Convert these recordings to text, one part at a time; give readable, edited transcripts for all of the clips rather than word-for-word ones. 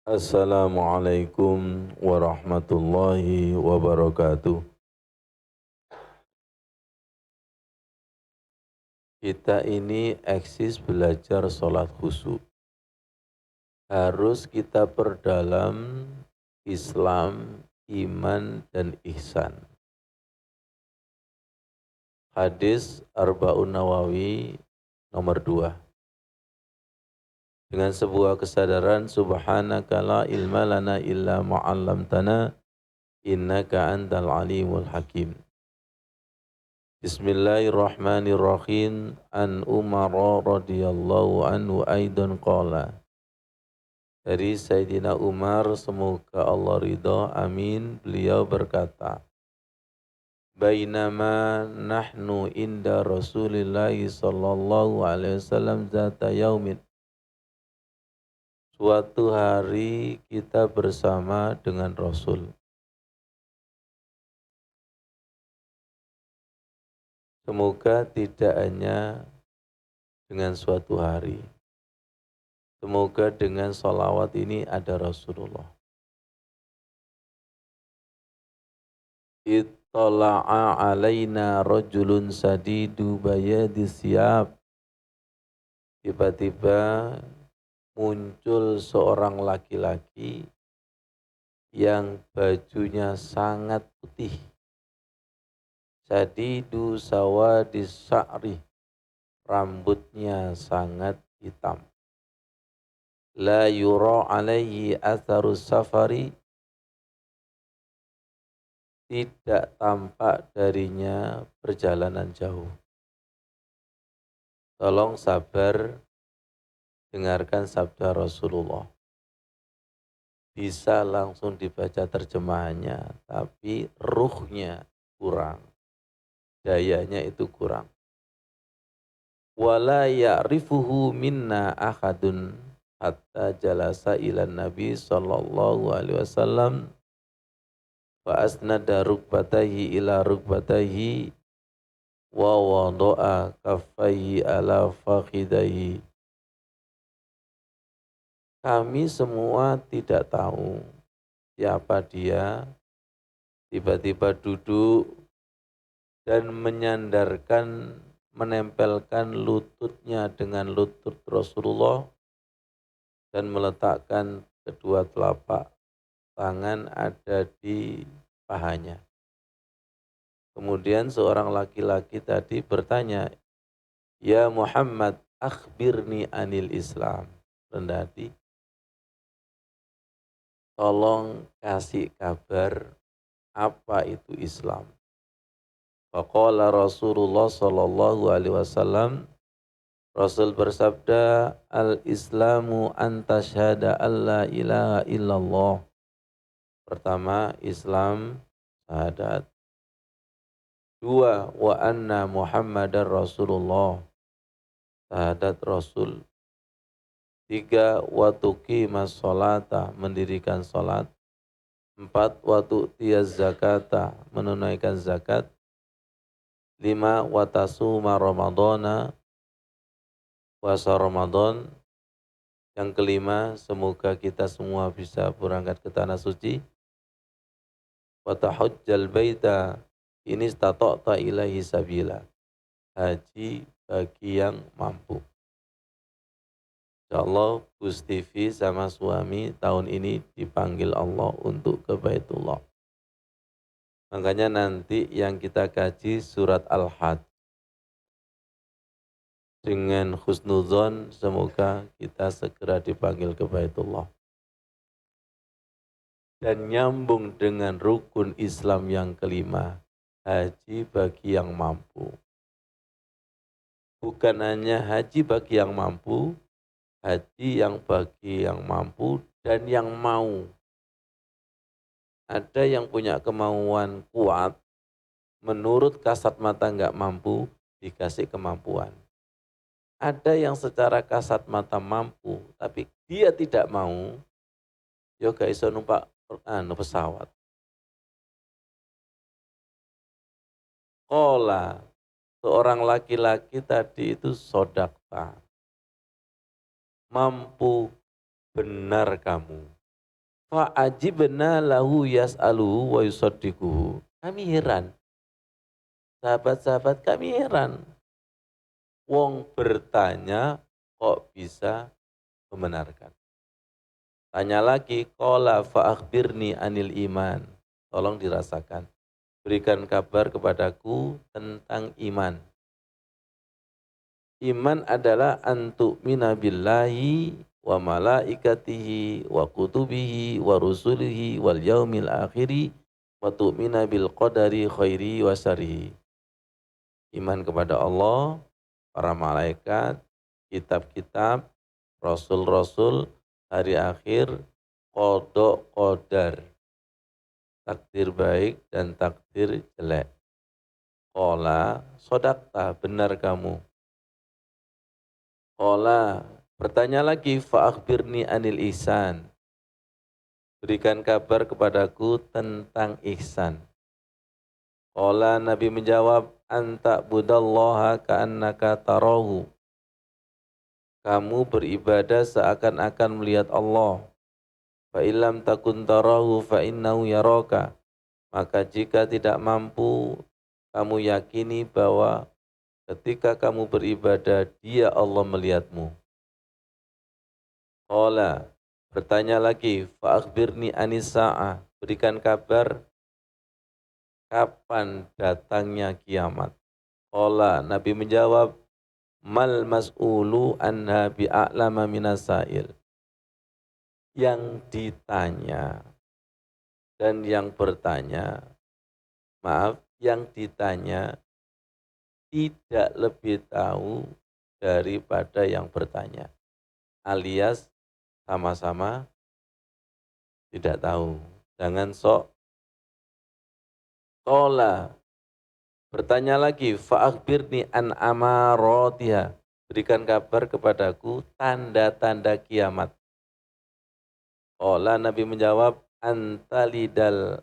Assalamualaikum warahmatullahi wabarakatuh. Kita ini eksis belajar sholat khusyuk. Harus kita perdalam Islam, iman, dan ihsan. Hadis Arba'un Nawawi nomor 2. Dengan sebuah kesadaran, subhanaka la ilma lana illa ma'allamtana, innaka antal alimul hakim. Bismillahirrahmanirrahim. An Umar radhiyallahu anhu aidan qala. Dari Sayyidina Umar, semoga Allah ridha, amin, beliau berkata, Bainama nahnu inda Rasulillahi sallallahu alaihi wasallam zata yaumin. Suatu hari kita bersama dengan Rasul. Semoga tidak hanya dengan suatu hari. Semoga dengan sholawat ini ada Rasulullah. Ittala'a alaina rajulun sadidu bayadis siyab. Tiba-tiba muncul seorang laki-laki yang bajunya sangat putih. Sadidu sawadis sa'ri. Rambutnya sangat hitam. La yura alaihi atharus safari. Tidak tampak darinya perjalanan jauh. Tolong sabar, dengarkan sabda Rasulullah. Bisa langsung dibaca terjemahannya, tapi ruhnya kurang. Dayanya itu kurang. Wala ya'rifuhu minna ahadun hatta jalasa ilan Nabi sallallahu alaihi wasallam fa asnada rukbatahi ila rukbatahi wa wada'a kaffaihi ala fakhidaihi. Kami semua tidak tahu siapa dia, tiba-tiba duduk dan menempelkan lututnya dengan lutut Rasulullah dan meletakkan kedua telapak tangan ada di pahanya. Kemudian seorang laki-laki tadi bertanya, Ya Muhammad, akhbirni anil Islam. Rendah hati, tolong kasih kabar apa itu Islam. Faqala Rasulullah sallallahu alaihi wasallam, Rasul bersabda, Al-Islamu anta syahada alla ilaha illallah. Pertama, Islam, syahadat. Dua, wa anna Muhammadar Rasulullah, syahadat Rasul. Tiga, wa tuqimas sholata, mendirikan salat. Empat, wa tu'tiyaz zakata, menunaikan zakat. Lima, wa tasuma ramadana, puasa Ramadan. Yang kelima, semoga kita semua bisa berangkat ke tanah suci. Wa tahujjal baita in istata'ta ilaihi sabila. Haji bagi yang mampu. Insyaallah Gus TV sama suami tahun ini dipanggil Allah untuk ke Baitullah. Makanya nanti yang kita kaji surat Al-Hajj. Dengan husnuzon semoga kita segera dipanggil ke Baitullah. Dan nyambung dengan rukun Islam yang kelima, haji bagi yang mampu. Bukan hanya haji bagi yang mampu, haji yang bagi yang mampu dan yang mau. Ada yang punya kemauan kuat, menurut kasat mata nggak mampu, dikasih kemampuan. Ada yang secara kasat mata mampu, tapi dia tidak mau, ya gak iso numpak pesawat. Qala, seorang laki-laki tadi itu sodakta. Mampu benar kamu. Fa'ajibna lahu yas'aluhu wa yusaddiquhu. Kami heran, sahabat-sahabat kami heran. Wong bertanya kok bisa membenarkan. Tanya lagi, qala fa'akhbirni anil iman. Tolong dirasakan. Berikan kabar kepadaku tentang iman. Iman adalah antu'mina billahi wa malaikatihi wa kutubihi wa rusulihi wal yaumil akhiri wa tu'mina bil qadari khairi wa syarrihi. Iman kepada Allah, para malaikat, kitab-kitab, rasul-rasul, hari akhir, qada qadar, takdir baik dan takdir jelek. Qala sodakta, benar kamu. Qala bertanya lagi, fa'akhbirni anil ihsan. Berikan kabar kepadaku tentang ihsan. Qala Nabi menjawab, anta budallaha ka'annaka tarahu. Kamu beribadah seakan-akan melihat Allah. Fa illam takun tarahu fa innahu yaraka. Maka jika tidak mampu, kamu yakini bahwa ketika kamu beribadah, dia Allah melihatmu. Qala bertanya lagi, fa akhbirni anis sa'ah. Berikan kabar kapan datangnya kiamat. Qala Nabi menjawab, mal mas'ulu anha bi'a'lama minas sa'il. Yang ditanya dan yang bertanya, yang ditanya tidak lebih tahu daripada yang bertanya, alias sama-sama tidak tahu. Jangan sok. Qala bertanya lagi, fa'akhbirni an amaratiha. Berikan kabar kepadaku tanda-tanda kiamat. Qala Nabi menjawab, antalidal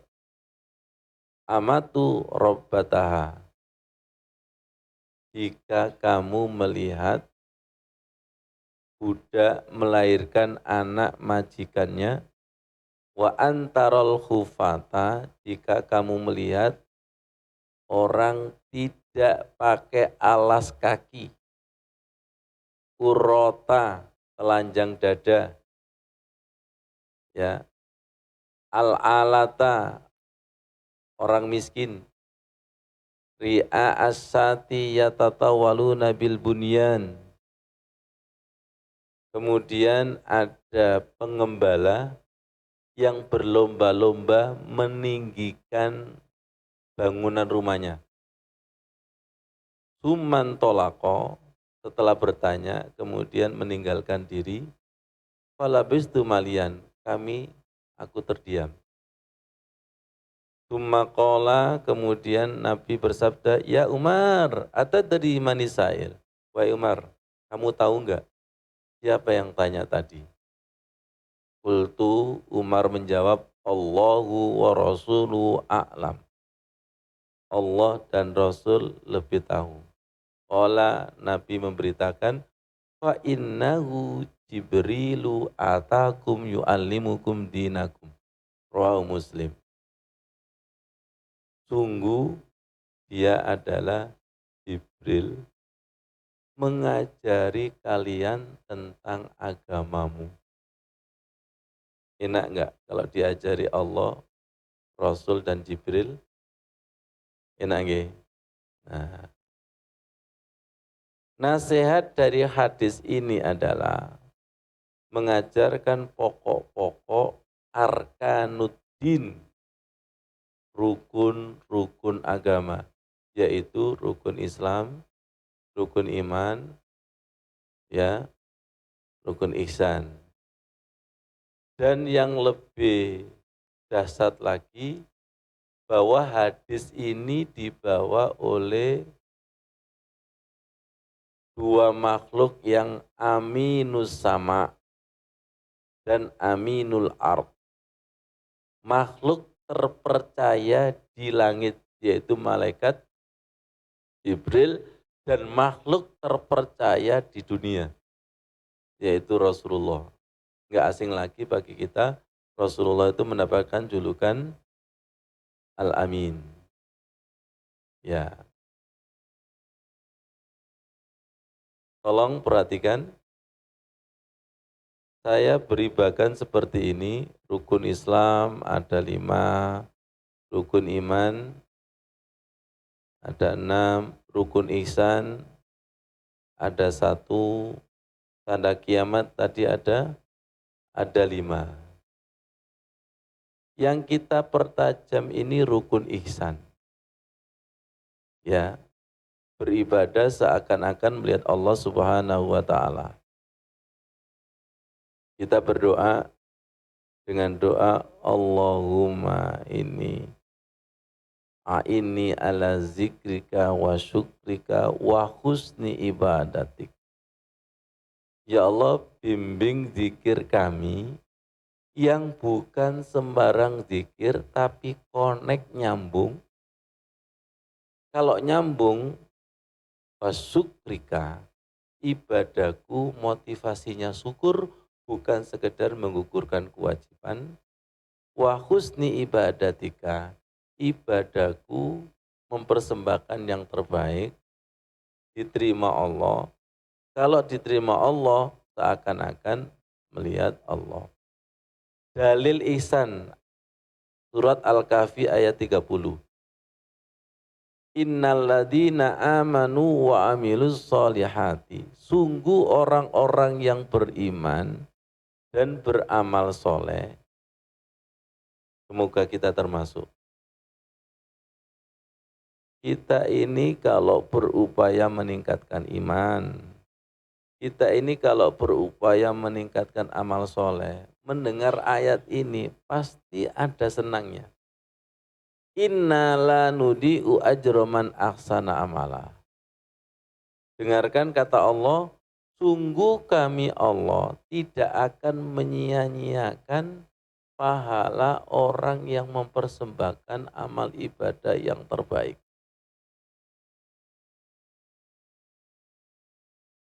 amatu rabbataha. Jika kamu melihat budak melahirkan anak majikannya, wa antarol khufata, jika kamu melihat orang tidak pakai alas kaki, urota, telanjang dada, ya, al-alata, orang miskin, ri'a as-sati yatatawaluna bil bunyan. Kemudian ada pengembala yang berlomba-lomba meninggikan bangunan rumahnya. Suman tolako, setelah bertanya, kemudian meninggalkan diri. Falabistu malian, aku terdiam. Summakola, kemudian Nabi bersabda, ya Umar, atadri manisail. Wahai Umar, kamu tahu enggak siapa yang tanya tadi? Qultu, Umar menjawab, Allahu wa rasuluhu a'lam. Allah dan Rasul lebih tahu. Qala, Nabi memberitakan, fa innahu Jibrilu atakum yu'allimukum dinakum. Rawahu Muslim. Sungguh dia adalah Jibril mengajari kalian tentang agamamu. Enak enggak kalau diajari Allah, Rasul dan Jibril? Enak enggak? Nah, nasihat dari hadis ini adalah mengajarkan pokok-pokok arkanuddin, rukun-rukun agama, yaitu rukun Islam, rukun iman, ya, rukun ihsan. Dan yang lebih dahsyat lagi, bahwa hadis ini dibawa oleh dua makhluk yang aminus sama dan aminul ard. Makhluk terpercaya di langit, yaitu malaikat Jibril, dan makhluk terpercaya di dunia, yaitu Rasulullah. Enggak asing lagi bagi kita Rasulullah itu mendapatkan julukan Al-Amin. Ya, tolong perhatikan, saya beri bagan seperti ini, rukun Islam ada 5, rukun iman ada 6, rukun ihsan ada 1, tanda kiamat tadi ada 5. Yang kita pertajam ini rukun ihsan. Ya, beribadah seakan-akan melihat Allah Subhanahu wa taala. Kita berdoa dengan doa Allahumma inni ala zikrika wa syukrika wa husni ibadatik. Ya Allah, bimbing zikir kami yang bukan sembarang zikir tapi connect, nyambung. Kalau nyambung, wa syukrika, ibadahku motivasinya syukur, bukan sekedar menggugurkan kewajiban. Wa husni ibadatika, ibadahku mempersembahkan yang terbaik, diterima Allah. Kalau diterima Allah, seakan-akan melihat Allah. Dalil ihsan, surat Al-Kahfi ayat 30. Innalladzina amanu wa amilus solihati. Sungguh orang-orang yang beriman dan beramal soleh. Semoga kita termasuk. Kita ini kalau berupaya meningkatkan iman, kita ini kalau berupaya meningkatkan amal soleh, mendengar ayat ini pasti ada senangnya. Inna la nudi'u ajroman ahsana amala. Dengarkan kata Allah, sungguh kami Allah tidak akan menyia-nyiakan pahala orang yang mempersembahkan amal ibadah yang terbaik.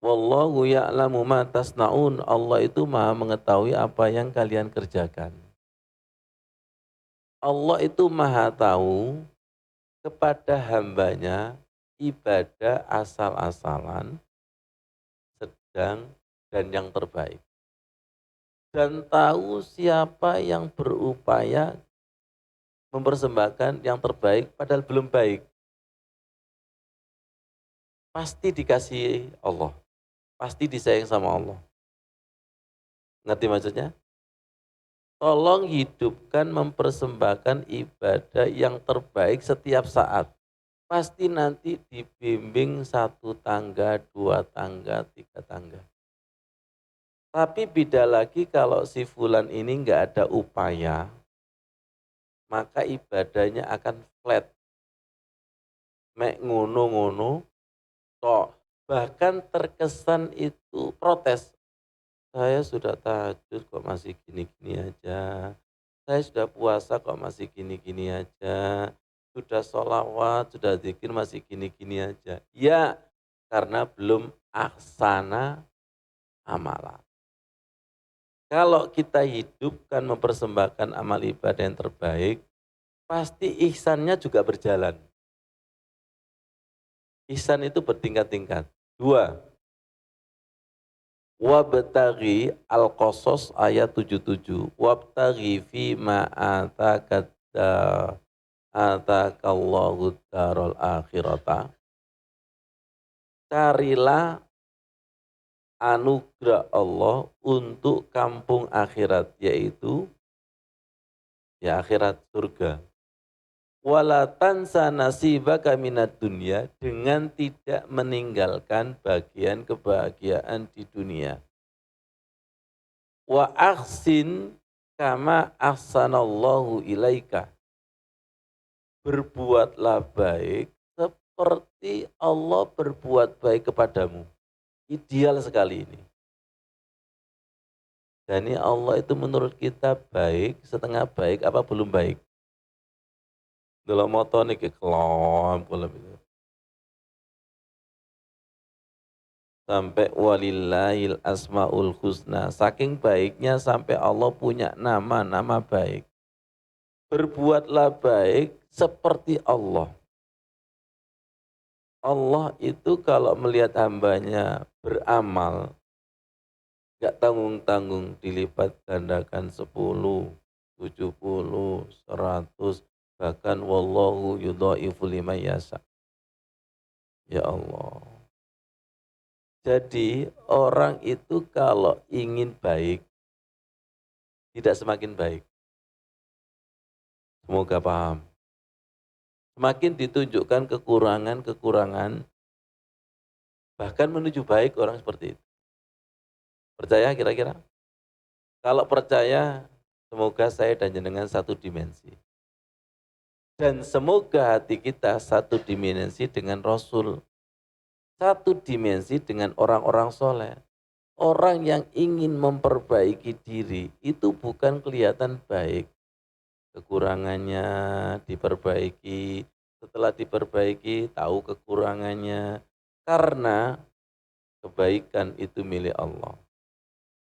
Wallahu ya'lamu ma tasna'un. Allah itu maha mengetahui apa yang kalian kerjakan. Allah itu maha tahu kepada hambanya ibadah asal-asalan, sedang, dan yang terbaik. Dan tahu siapa yang berupaya mempersembahkan yang terbaik padahal belum baik. Pasti dikasih Allah. Pasti disayang sama Allah. Ngerti maksudnya? Tolong hidupkan mempersembahkan ibadah yang terbaik setiap saat. Pasti nanti dibimbing 1 tangga, 2 tangga, 3 tangga. Tapi beda lagi kalau si fulan ini nggak ada upaya, maka ibadahnya akan flat. Mek ngono-ngono, tok. Bahkan terkesan itu protes. Saya sudah tahajud kok masih gini-gini aja. Saya sudah puasa kok masih gini-gini aja. Sudah sholawat, sudah zikir masih gini-gini aja. Ya, karena belum aksana amalan. Kalau kita hidupkan mempersembahkan amal ibadah yang terbaik, pasti ihsannya juga berjalan. Ihsan itu bertingkat-tingkat. 2, wabtaghi Al-Qasas ayat 77. Wabtaghi fi ma atakallahu darul akhirata. Carilah anugerah Allah untuk kampung akhirat, yaitu ya akhirat surga. Wala tansa nasibaka minad dunya, dengan tidak meninggalkan bagian kebahagiaan di dunia. Wa ahsin kama ahsanallahu ilaika. Berbuatlah baik seperti Allah berbuat baik kepadamu. Ideal sekali ini. Dan ini Allah itu menurut kita baik, setengah baik apa belum baik? Dalam moto niki kelom itu. Sampai walillahil asmaul husna. Saking baiknya sampai Allah punya nama-nama baik. Berbuatlah baik seperti Allah. Allah itu kalau melihat hambanya beramal, gak tanggung-tanggung dilipat gandakan 10, 70, 100, bahkan wallahu yudha'ifu liman yasha. Ya Allah. Jadi orang itu kalau ingin baik, tidak semakin baik. Semoga paham. Semakin ditunjukkan kekurangan-kekurangan, bahkan menuju baik orang seperti itu. Percaya kira-kira? Kalau percaya, semoga saya dan jenengan satu dimensi. Dan semoga hati kita satu dimensi dengan Rasul. Satu dimensi dengan orang-orang soleh. Orang yang ingin memperbaiki diri itu bukan kelihatan baik. Kekurangannya diperbaiki, setelah diperbaiki tahu kekurangannya. Karena kebaikan itu milik Allah.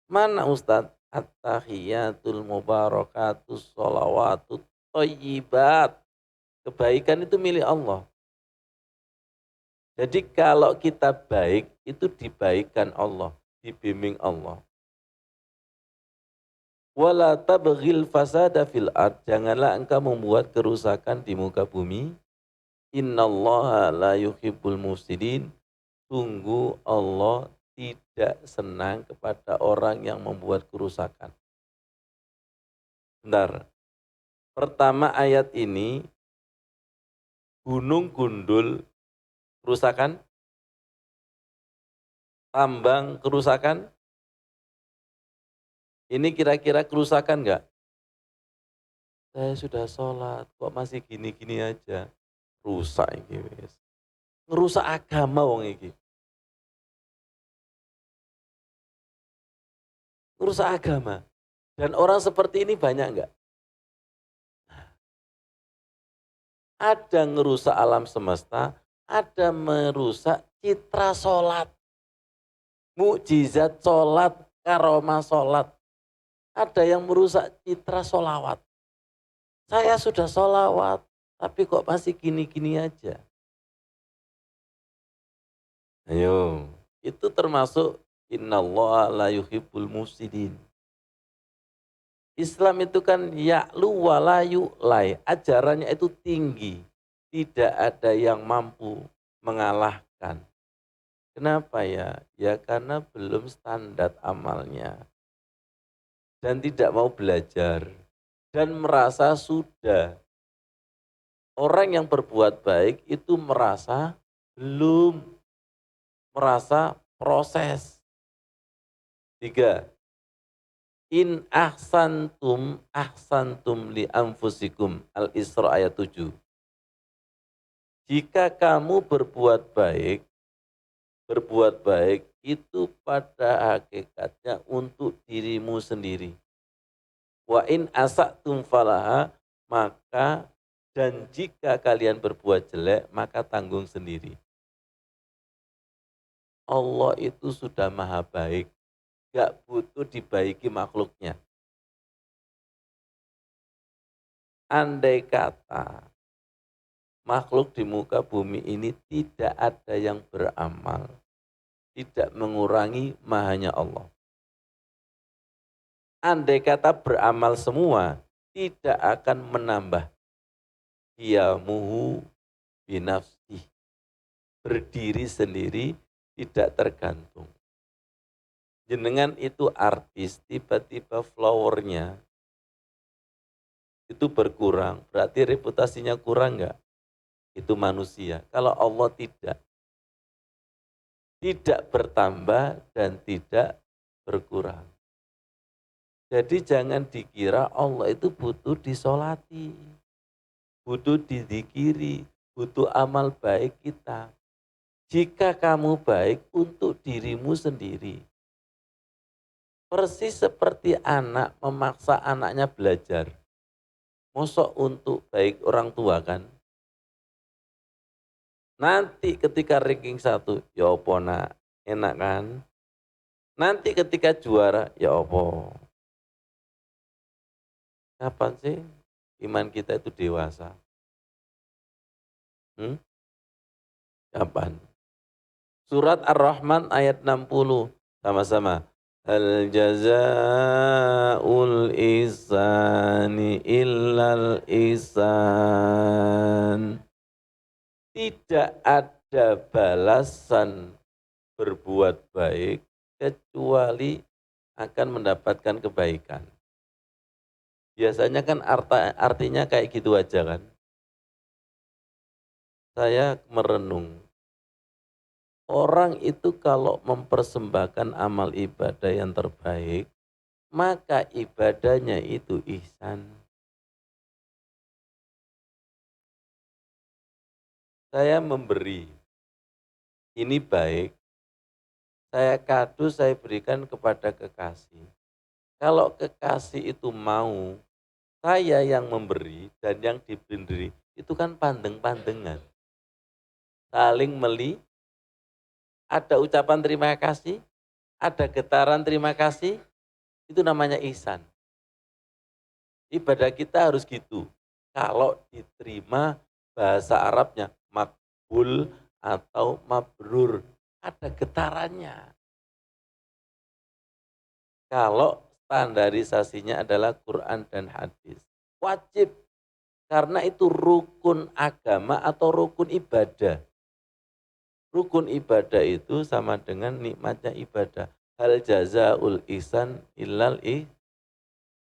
Mana Ustadz? At-tahiyatul mubarakatus sholawatut thayyibat. Kebaikan itu milik Allah. Jadi kalau kita baik, itu dibaikkan Allah, dibimbing Allah. Wala tabghil fasada fil ard. Janganlah engkau membuat kerusakan di muka bumi. Innallaha la yuhibbul mufsidin. Sungguh Allah tidak senang kepada orang yang membuat kerusakan. Bentar. Pertama ayat ini, gunung gundul kerusakan, tambang kerusakan. Ini kira-kira kerusakan enggak? Saya sudah sholat, kok masih gini-gini aja. Rusak ini. Ngerusak agama wong iki. Ngerusak agama. Dan orang seperti ini banyak enggak? Ada ngerusak alam semesta, ada merusak citra sholat. Mukjizat sholat, karomah sholat. Ada yang merusak citra sholawat. Saya sudah sholawat, tapi kok masih gini-gini aja. Ayo, itu termasuk innallaha la yuhibbul mufsidin. Islam itu kan ya'lu wa la yu'lai, ajarannya itu tinggi. Tidak ada yang mampu mengalahkan. Kenapa ya? Ya karena belum standar amalnya. Dan tidak mau belajar. Dan merasa sudah. Orang yang berbuat baik itu merasa belum. Merasa proses. 3. In ahsantum li anfusikum. Al-Isra ayat 7. Jika kamu berbuat baik itu pada hakikatnya untuk dirimu sendiri. Wa in asa'tum falaha, maka dan jika kalian berbuat jelek, maka tanggung sendiri. Allah itu sudah maha baik, gak butuh dibaiki makhluknya. Andai kata makhluk di muka bumi ini tidak ada yang beramal, tidak mengurangi mahanya Allah. Andai kata beramal semua, tidak akan menambah qiyamuhu binafsih. Berdiri sendiri, tidak tergantung. Jenengan itu artis, tiba-tiba flowernya itu berkurang, berarti reputasinya kurang enggak? Itu manusia. Kalau Allah tidak bertambah dan tidak berkurang. Jadi jangan dikira Allah itu butuh disolati, butuh dizikiri, butuh amal baik kita. Jika kamu baik untuk dirimu sendiri. Persis seperti anak memaksa anaknya belajar. Mosok untuk baik orang tua kan. Nanti ketika ranking 1, ya apa nak, Enak kan? Nanti ketika juara, ya apa? Kapan sih iman kita itu dewasa? Hmm? Kapan? Surat Ar-Rahman ayat 60. Sama-sama. Hal jazaa'ul ihsani illal ihsan. Tidak ada balasan berbuat baik kecuali akan mendapatkan kebaikan. Biasanya kan artinya kayak gitu aja kan. Saya merenung. Orang itu kalau mempersembahkan amal ibadah yang terbaik, maka ibadahnya itu ihsan. Saya memberi, ini baik, saya kado saya berikan kepada kekasih. Kalau kekasih itu mau, saya yang memberi dan yang diberi, itu kan pandeng-pandengan. Saling ada ucapan terima kasih, ada getaran terima kasih, itu namanya ihsan. Ibadah kita harus gitu. Kalau diterima bahasa Arabnya makbul atau mabrur, ada getarannya. Kalau standarisasinya adalah Quran dan hadis. Wajib, karena itu rukun agama atau rukun ibadah. Rukun ibadah itu sama dengan nikmatnya ibadah. Hal jazaul ihsan illal ihsan.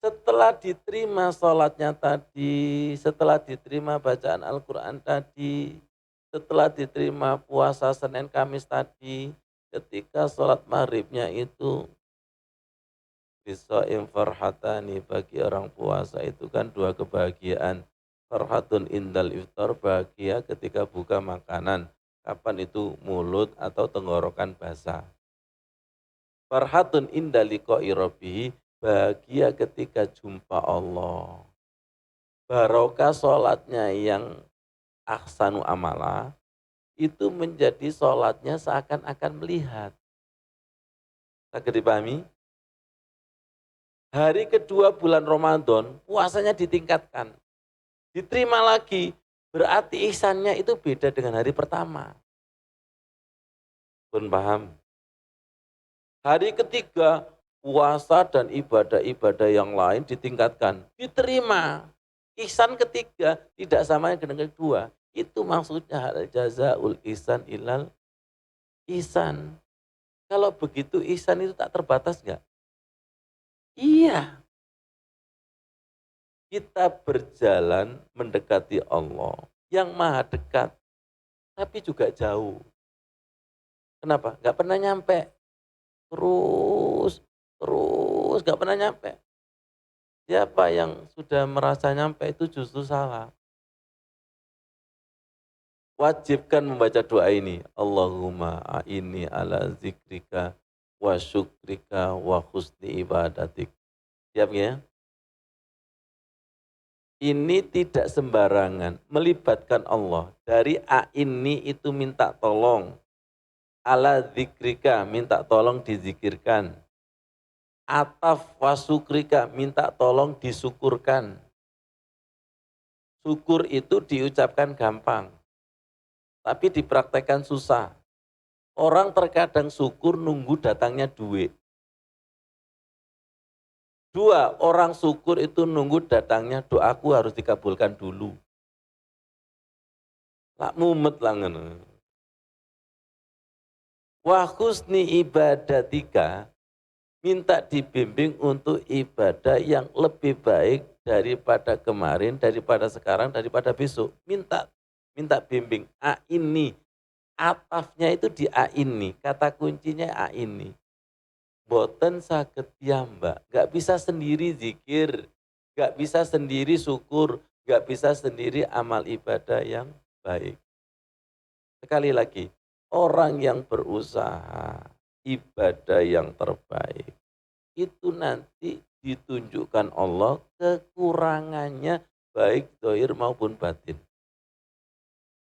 Setelah diterima sholatnya tadi, setelah diterima bacaan Al-Quran tadi, setelah diterima puasa Senin Kamis tadi, ketika sholat maghribnya itu, biso'im farhatani, bagi orang puasa itu kan dua kebahagiaan. Farhatun indal iftar, bahagia ketika buka makanan. Kapan itu mulut atau tenggorokan basah. Farhatun inda liqa'i rabbih, bahagia ketika jumpa Allah. Barokah sholatnya yang ahsanu amala, itu menjadi sholatnya seakan-akan melihat. Saged dipahami? Hari kedua bulan Ramadan, puasanya ditingkatkan. Diterima lagi, berarti ihsannya itu beda dengan hari pertama. Pun paham? Hari ketiga, puasa dan ibadah-ibadah yang lain ditingkatkan. Diterima. Ihsan ketiga tidak sama dengan kedua. Itu maksudnya hal jazaul ihsan ilal ihsan. Kalau begitu ihsan itu tak terbatas enggak? Iya. Kita berjalan mendekati Allah yang maha dekat, tapi juga jauh. Kenapa? Enggak pernah nyampe. Terus enggak pernah nyampe. Siapa yang sudah merasa nyampe itu justru salah. Wajibkan membaca doa ini. Allahumma a'inni ala zikrika wa syukrika wa husni ibadatik. Siap ya? Ini tidak sembarangan, melibatkan Allah. Dari a'inni itu minta tolong. Ala zikrika, minta tolong dizikirkan. Ataf wa syukrika, minta tolong disukurkan. Syukur itu diucapkan gampang, tapi dipraktekkan susah. Orang terkadang syukur nunggu datangnya duit. Dua, orang syukur itu nunggu datangnya doaku harus dikabulkan dulu. Lak mumet lah ngono. Wa husni ibadatika, minta dibimbing untuk ibadah yang lebih baik daripada kemarin, daripada sekarang, daripada besok. Minta bimbing. A ini, atafnya itu di A ini, kata kuncinya A ini. Boten saged piyambak, gak bisa sendiri zikir, gak bisa sendiri syukur, gak bisa sendiri amal ibadah yang baik. Sekali lagi, orang yang berusaha ibadah yang terbaik, itu nanti ditunjukkan Allah kekurangannya baik zahir maupun batin.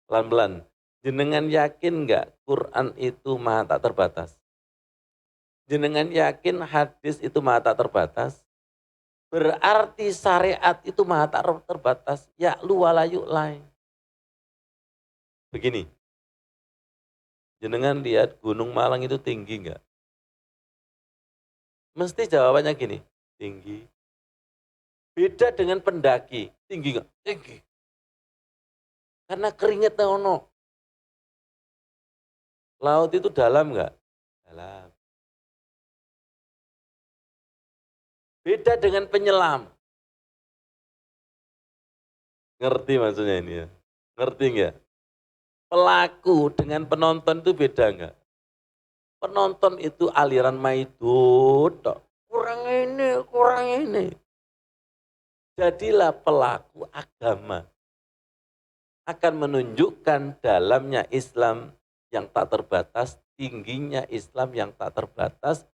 Pelan-pelan, jenengan yakin gak Quran itu maha tak terbatas? Jenengan yakin hadis itu maha tak terbatas? Berarti syariat itu maha tak terbatas. Ya lu walayu lain. Begini, jenengan lihat Gunung Malang itu tinggi enggak? Mesti jawabannya gini, tinggi. Beda dengan pendaki, tinggi enggak? Tinggi. Karena keringetnya ono. Laut itu dalam enggak? Dalam. Beda dengan penyelam. Ngerti maksudnya ini ya? Ngerti enggak? Pelaku dengan penonton itu beda enggak? Penonton itu aliran maidut, kurang ini, kurang ini. Jadilah pelaku agama. Akan menunjukkan dalamnya Islam yang tak terbatas, tingginya Islam yang tak terbatas,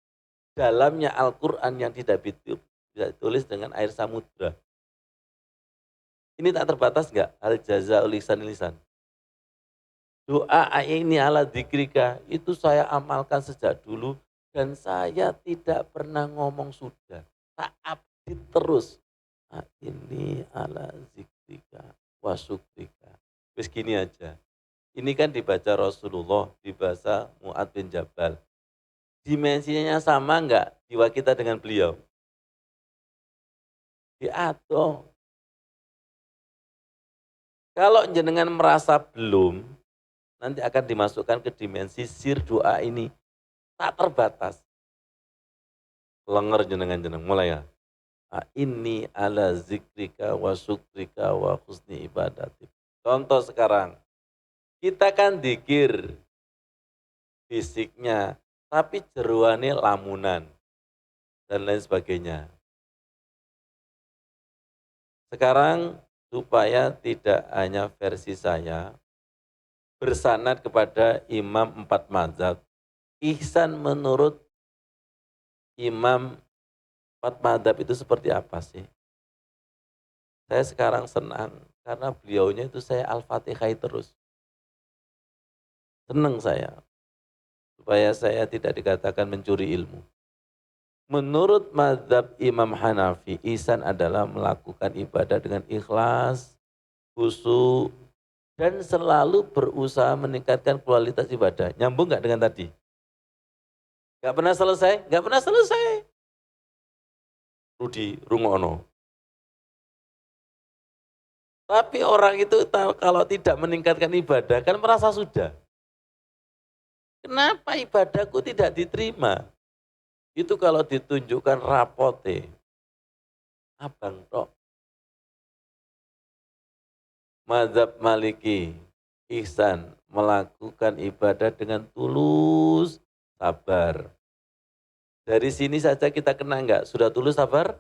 dalamnya Al-Quran yang tidak bisa ditulis dengan air samudra. Ini tak terbatas enggak? Al jaza lisan lisan. Doa ini ala dzikrika, itu saya amalkan sejak dulu dan saya tidak pernah ngomong sudah. Tak update terus. Ini ala zikrika wa syukrika. Wis gini aja. Ini kan dibaca Rasulullah, dibaca Mu'ad bin Jabal. Dimensinya sama enggak jiwa kita dengan beliau? Diatur. Kalau jenengan merasa belum, nanti akan dimasukkan ke dimensi sir doa ini. Tak terbatas. Lenger jenengan mulai ya. Ini ala zikrika wa syukrika wa husni ibadatik. Contoh sekarang, kita kan dikir fisiknya, tapi jeruannya lamunan dan lain sebagainya. Sekarang supaya tidak hanya versi saya, bersanad kepada imam 4 mazhab, ihsan menurut imam 4 mazhab itu seperti apa sih? Saya sekarang senang karena beliaunya itu saya Al-Fatihah terus. Senang saya, supaya saya tidak dikatakan mencuri ilmu. Menurut mazhab Imam Hanafi, ihsan adalah melakukan ibadah dengan ikhlas, khusyuk, dan selalu berusaha meningkatkan kualitas ibadah. Nyambung nggak dengan tadi? Nggak pernah selesai? Nggak pernah selesai. Rudi Rungono. Tapi orang itu kalau tidak meningkatkan ibadah kan merasa sudah. Kenapa ibadahku tidak diterima? Itu kalau ditunjukkan rapote, abang tok. Mazhab Maliki, ihsan, melakukan ibadah dengan tulus, sabar. Dari sini saja kita kena enggak? Sudah tulus, sabar?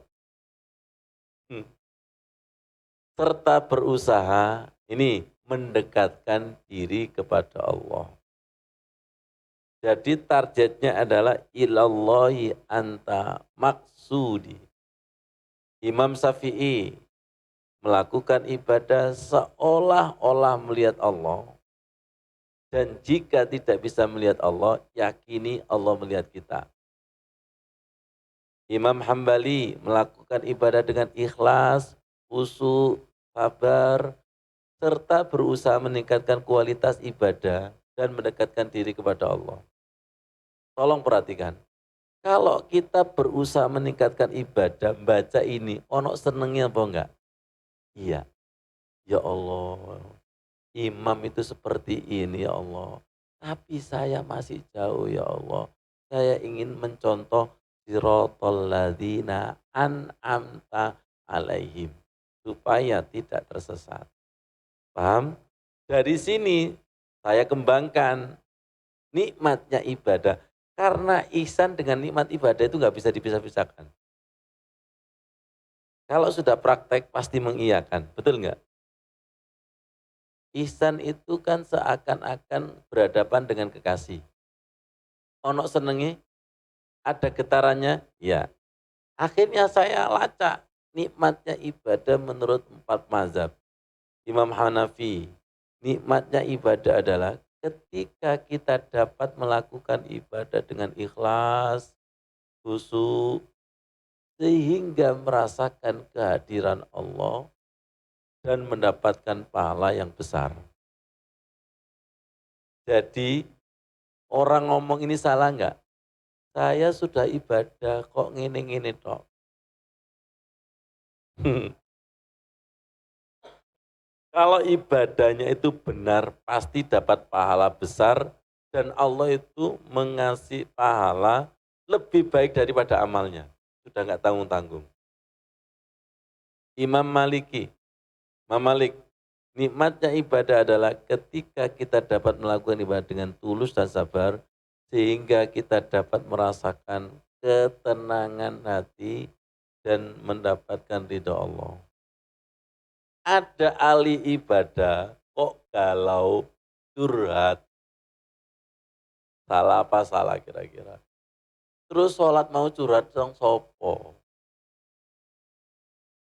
Serta berusaha, ini mendekatkan diri kepada Allah. Jadi targetnya adalah ilallahi anta maksudi. Imam Syafi'i melakukan ibadah seolah-olah melihat Allah. Dan jika tidak bisa melihat Allah, yakini Allah melihat kita. Imam Hambali melakukan ibadah dengan ikhlas, khusyuk, sabar, serta berusaha meningkatkan kualitas ibadah dan mendekatkan diri kepada Allah. Tolong perhatikan, kalau kita berusaha meningkatkan ibadah, baca ini, ono senengnya apa enggak? Iya, ya Allah, imam itu seperti ini ya Allah. Tapi saya masih jauh ya Allah. Saya ingin mencontoh sirotol ladina an'amta alaihim. Supaya tidak tersesat. Paham? Dari sini saya kembangkan nikmatnya ibadah. Karena ihsan dengan nikmat ibadah itu nggak bisa dipisah-pisahkan. Kalau sudah praktek pasti mengiyakan, betul nggak? Ihsan itu kan seakan-akan berhadapan dengan kekasih. Ono senengi, ada getarannya, ya. Akhirnya saya lacak nikmatnya ibadah menurut 4 mazhab. Imam Hanafi, nikmatnya ibadah adalah ketika kita dapat melakukan ibadah dengan ikhlas, khusyuk, sehingga merasakan kehadiran Allah dan mendapatkan pahala yang besar. Jadi orang ngomong ini salah enggak? Saya sudah ibadah kok ngene-ngene tok. Kalau ibadahnya itu benar, pasti dapat pahala besar dan Allah itu mengasih pahala lebih baik daripada amalnya. Sudah nggak tanggung-tanggung. Imam Maliki, Imam Malik, nikmatnya ibadah adalah ketika kita dapat melakukan ibadah dengan tulus dan sabar, sehingga kita dapat merasakan ketenangan hati dan mendapatkan ridho Allah. Ada ahli ibadah kok galau, curhat, salah apa salah kira-kira. Terus sholat mau curhat dong sopo.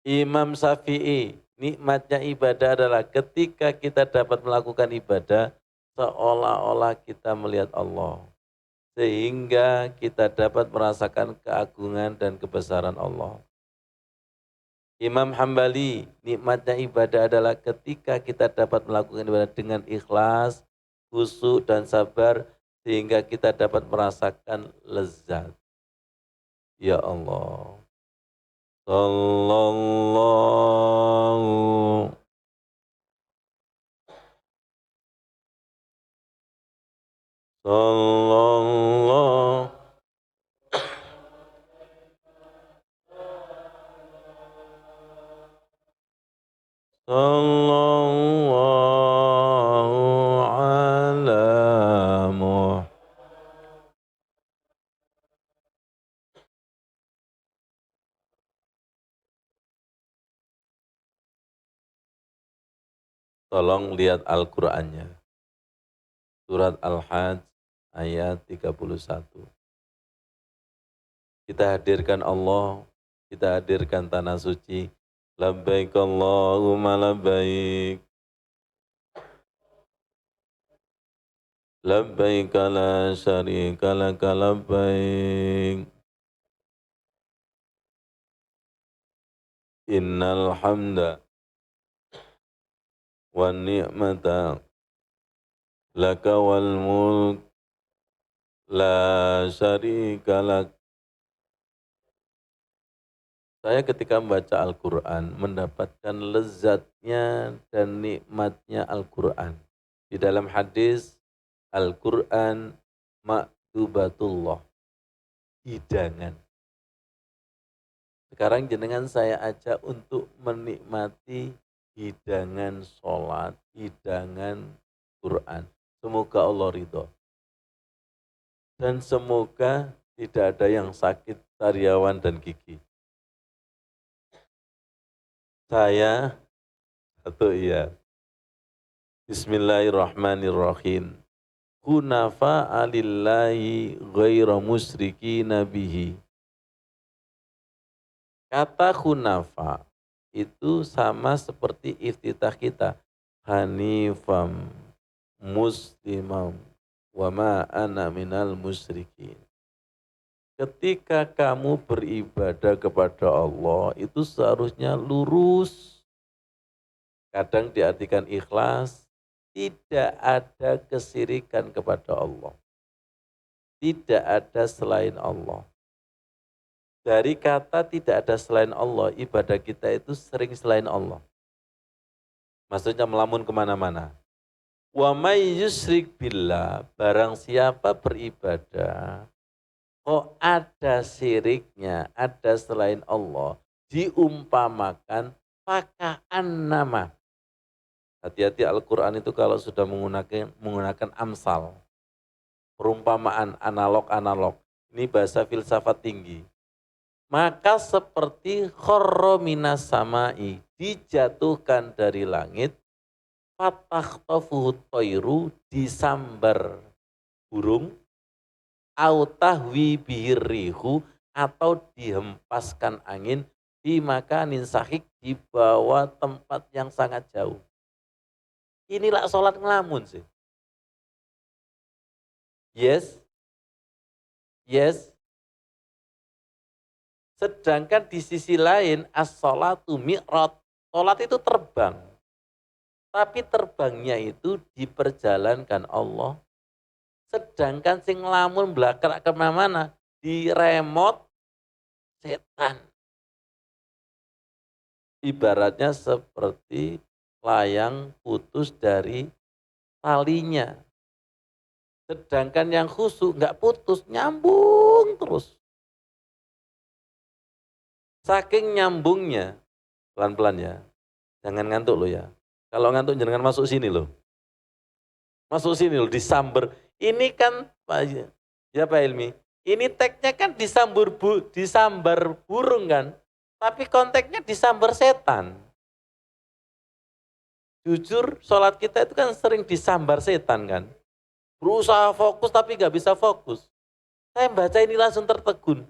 Imam Syafi'i, nikmatnya ibadah adalah ketika kita dapat melakukan ibadah seolah-olah kita melihat Allah. Sehingga kita dapat merasakan keagungan dan kebesaran Allah. Imam Hambali, nikmatnya ibadah adalah ketika kita dapat melakukan ibadah dengan ikhlas, khusyuk dan sabar sehingga kita dapat merasakan lezat. Ya Allah. Sallallahu sallallahu sallallahu ala Muhammad. Tolong lihat Al-Qur'annya. Surat Al-Hajj ayat 31. Kita hadirkan Allah, kita hadirkan tanah suci. Labbaik Allahumma labbaik. Labbaik la syarika laka labbaik. Innal hamda wan ni'mata laka wal mulk la syarika lak. Saya ketika membaca Al-Quran mendapatkan lezatnya dan nikmatnya Al-Quran. Di dalam hadis Al-Quran maktubatullah, hidangan. Sekarang jenengan saya ajak untuk menikmati hidangan sholat, hidangan Quran. Semoga Allah ridho. Dan semoga tidak ada yang sakit sariawan dan gigi. Saya, atau iya, Bismillahirrahmanirrahim. Hunafa alillahi ghaira musyriki nabihi. Kata hunafa itu sama seperti iftitah kita. Hanifam muslimam wa ma ana minal musyrikin. Ketika kamu beribadah kepada Allah itu seharusnya lurus. Kadang diartikan ikhlas, tidak ada kesirikan kepada Allah. Tidak ada selain Allah. Dari kata tidak ada selain Allah, ibadah kita itu sering selain Allah. Maksudnya melamun kemana-mana. Wa may yusyrik billah, barang siapa beribadah, kok ada syiriknya, ada selain Allah, diumpamakan pakaan nama. Hati-hati Al-Quran itu kalau sudah menggunakan amsal, perumpamaan analog-analog, ini bahasa filsafat tinggi. Maka seperti khorro minas samai, dijatuhkan dari langit, fatakhtafuhut toiru, disambar burung, autahwi bihirrihu, atau dihempaskan angin, di makanin sahik, di bawah tempat yang sangat jauh. Inilah sholat ngelamun sih. Yes, yes, Sedangkan di sisi lain as-sholatu mi'raj, sholat itu terbang. Tapi terbangnya itu diperjalankan Allah. Sedangkan sing lamun blakrak kemana-mana di remote setan. Ibaratnya seperti layang putus dari talinya. Sedangkan yang khusyuk nggak putus, nyambung terus. Saking nyambungnya, pelan-pelan ya, jangan ngantuk lo ya. Kalau ngantuk jangan masuk sini loh. Masuk sini loh, disamber. Ini kan, ya Pak Ilmi, ini teksnya kan disambar burung kan. Tapi konteksnya disambar setan. Jujur, sholat kita itu kan sering disambar setan kan. Berusaha fokus tapi nggak bisa fokus. Saya baca ini langsung tertegun.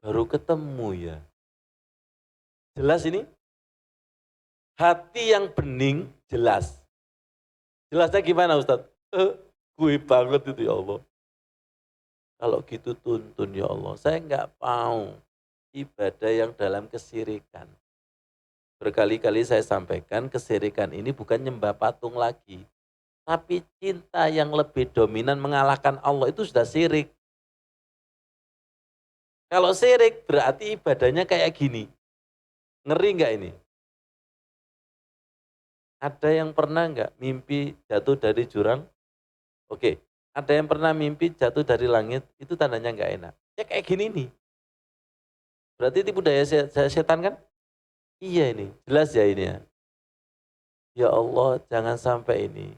Baru ketemu ya. Jelas ini? Hati yang bening jelas. Jelasnya gimana Ustadz? Gue banget itu ya Allah. Kalau gitu tuntun ya Allah. Saya nggak mau ibadah yang dalam kesirikan. Berkali-kali saya sampaikan kesirikan ini bukan nyembah patung lagi. Tapi cinta yang lebih dominan mengalahkan Allah itu sudah sirik. Kalau sirik berarti ibadahnya kayak gini. Ngeri nggak ini? Ada yang pernah nggak mimpi jatuh dari jurang? Oke, ada yang pernah mimpi jatuh dari langit? Itu tandanya nggak enak. Ya kayak gini nih. Berarti tipu daya setan kan? Iya ini, jelas ya ini ya. Ya Allah, jangan sampai ini.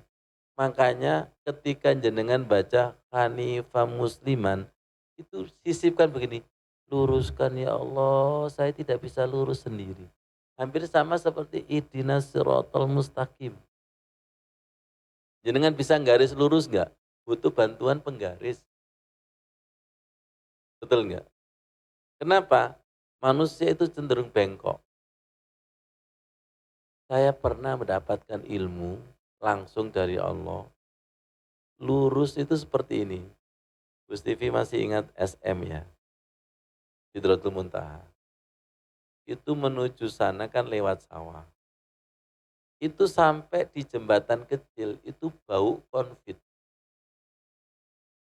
Makanya ketika jenengan baca Hanifah Musliman, itu sisipkan begini, luruskan ya Allah, saya tidak bisa lurus sendiri. Hampir sama seperti ihdinas siratal mustaqim. Jenengan bisa garis lurus nggak? Butuh bantuan penggaris. Betul nggak? Kenapa? Manusia itu cenderung bengkok. Saya pernah mendapatkan ilmu langsung dari Allah. Lurus itu seperti ini. Gus TV masih ingat SM ya? Sidratul Muntaha. Itu menuju sana kan lewat sawah. Itu sampai di jembatan kecil, itu bau konfit.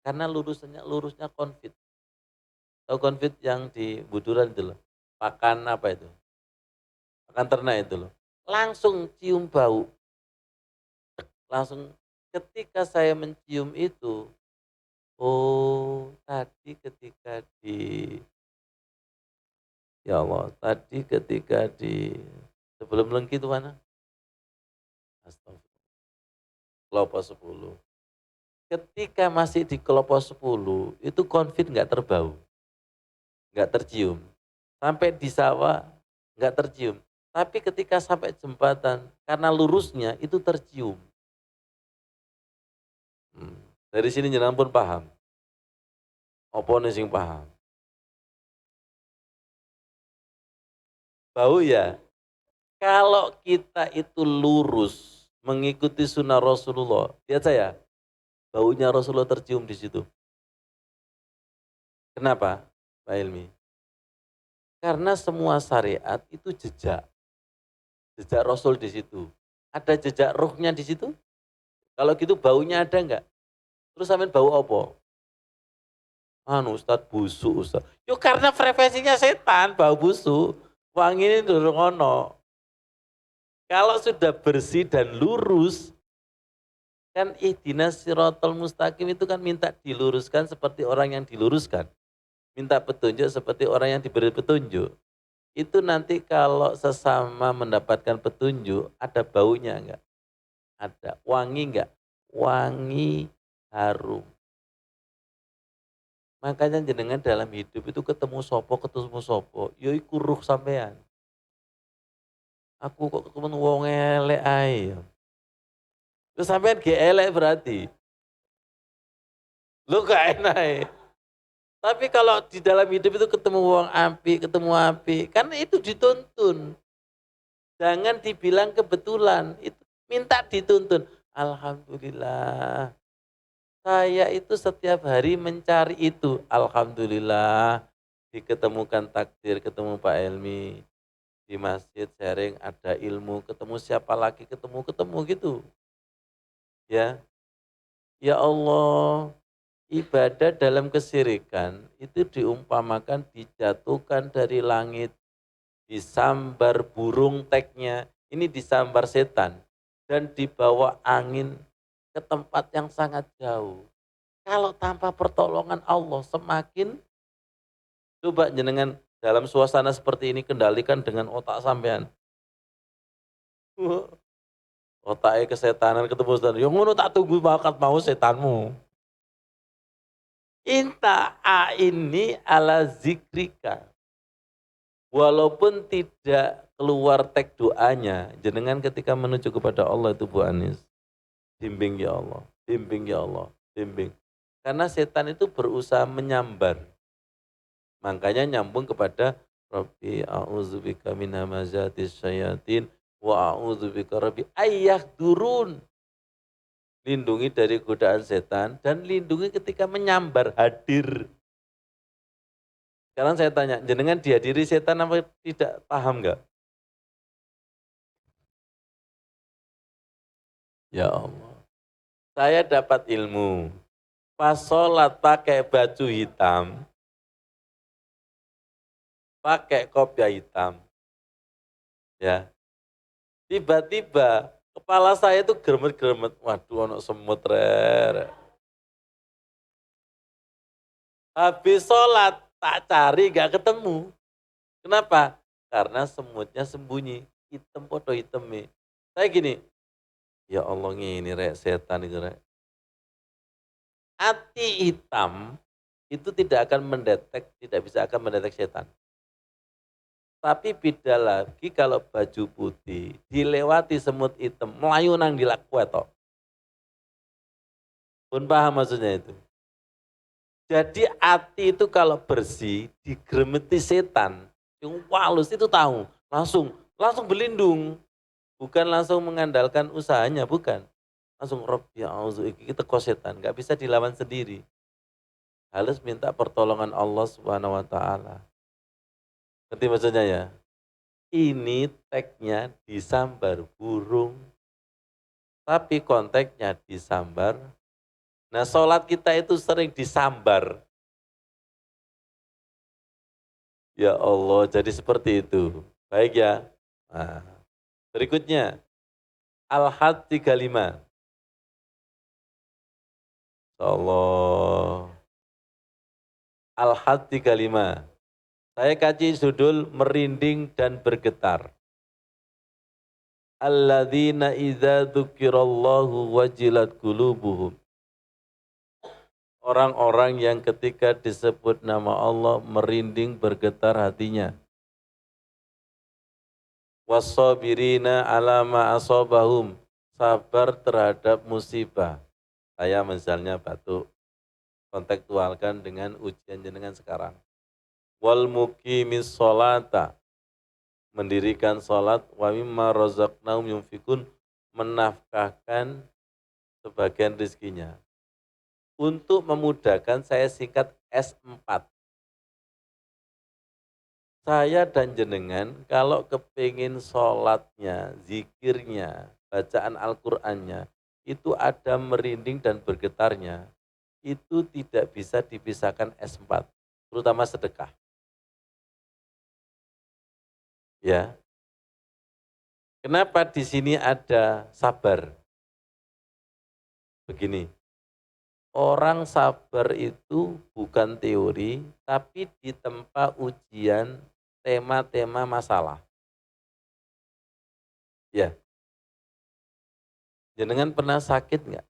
Karena lurusnya konfit. Tahu konfit yang di Buduran itu loh. Pakan apa itu? Pakan ternak itu loh. Langsung cium bau. Langsung ketika saya mencium itu, oh tadi ketika ya Allah, tadi ketika sebelum Lengki itu mana? Astagfirullah. Kelopo 10. Ketika masih di kelopo 10, itu konfit nggak terbau, nggak tercium. Sampai di sawah nggak tercium. Tapi ketika sampai jembatan, karena lurusnya itu tercium. Hmm. Dari sini jenengan pun paham. Apa nih sing paham? Bau ya. Kalau kita itu lurus mengikuti sunnah Rasulullah, lihat saya, baunya Rasulullah tercium di situ. Kenapa, Pak Ilmi? Karena semua syariat itu jejak Rasul di situ. Ada jejak ruhnya di situ? Kalau gitu baunya ada enggak? Terus sampean bau apa? Anu Ustaz busuk Ustaz. Yo karena frekuensinya setan, bau busuk. Wangi ini durung ono. Kalau sudah bersih dan lurus, kan ihdinas siratal mustaqim itu kan minta diluruskan seperti orang yang diluruskan. Minta petunjuk seperti orang yang diberi petunjuk. Itu nanti kalau sesama mendapatkan petunjuk, ada baunya enggak? Ada. Wangi enggak? Wangi, harum. Makanya jenengan dalam hidup itu ketemu sopo, yo iku ruh sampean. Aku kok ketemu wong elek ae. Terus sampean ge elek berarti. Lu gak enak. Tapi kalau di dalam hidup itu ketemu wong ketemu api, kan itu dituntun. Jangan dibilang kebetulan, itu minta dituntun. Alhamdulillah. Saya itu setiap hari mencari itu. Alhamdulillah. diketemukan takdir, ketemu Pak Helmi di masjid sharing, ada ilmu, ketemu siapa lagi, ketemu gitu. Ya, ya Allah, ibadah dalam kesirikan itu diumpamakan dijatuhkan dari langit, disambar burung teknya, ini disambar setan dan dibawa angin ke tempat yang sangat jauh. Kalau tanpa pertolongan Allah semakin, coba jenengan dalam suasana seperti ini kendalikan dengan otak sampean. Otaknya kesetanan ketemu setan. Yang ngono tak tunggu bakat mau setanmu. Inta a ini ala zikrika. Walaupun tidak keluar teks doanya, jenengan ketika menuju kepada Allah itu Bu Anis, bimbing ya Allah, bimbing ya Allah, bimbing. Karena setan itu berusaha menyambar. Makanya nyambung kepada Rabbi a'udzubika min hamazatis syayatin wa a'udzubika rabbi durun. Lindungi dari godaan setan dan lindungi ketika menyambar hadir. Sekarang saya tanya, jenengan dihadiri setan apa tidak, paham enggak? Ya Allah. Saya dapat ilmu. Pas sholat pakai baju hitam, pakai kopiah hitam. Ya. Tiba-tiba kepala saya itu gremet-gremet. Waduh, ono semut rere. Habis sholat tak cari gak ketemu. Kenapa? Karena semutnya sembunyi. Hitam foto hitamnya. Saya gini, ya Allah ini rek setan itu rek. Hati hitam itu tidak akan mendetek, tidak bisa akan mendetek setan. Tapi beda lagi kalau baju putih, dilewati semut hitam, melayu nang dilakwe tok. Pun paham maksudnya itu. Jadi hati itu kalau bersih, digeremeti setan, yang walus itu tahu, langsung berlindung. Bukan langsung mengandalkan usahanya, bukan. Langsung Rabbi a'udzu kita kok setan, nggak bisa dilawan sendiri. Harus minta pertolongan Allah Subhanahu wa taala. Ngerti maksudnya ya? Ini teksnya disambar burung, tapi konteksnya disambar. Nah, sholat kita itu sering disambar. Ya Allah, jadi seperti itu. Baik ya. Nah, berikutnya, Al-Had 35. Allah. Al-Had 35. Saya kaji judul merinding dan bergetar. Alladzina idza dzukirallahu wajilat qulubuhum. Orang-orang yang ketika disebut nama Allah merinding bergetar hatinya. Wassabirina ala ma asabahum. Sabar terhadap musibah. Saya misalnya batuk, kontekstualkan dengan ujian jenengan sekarang. Wal muqimis sholata, mendirikan sholat, wa mimma razaqnahum yunfikun, menafkahkan sebagian rizkinya. Untuk memudahkan saya singkat S4. Saya dan jenengan kalau kepingin sholatnya, zikirnya, bacaan Al-Qur'annya, itu ada merinding dan bergetarnya, itu tidak bisa dipisahkan S4, terutama sedekah. Ya. Kenapa di sini ada sabar? Begini, orang sabar itu bukan teori, tapi ditempa ujian tema-tema masalah. Ya, jenengan pernah sakit nggak?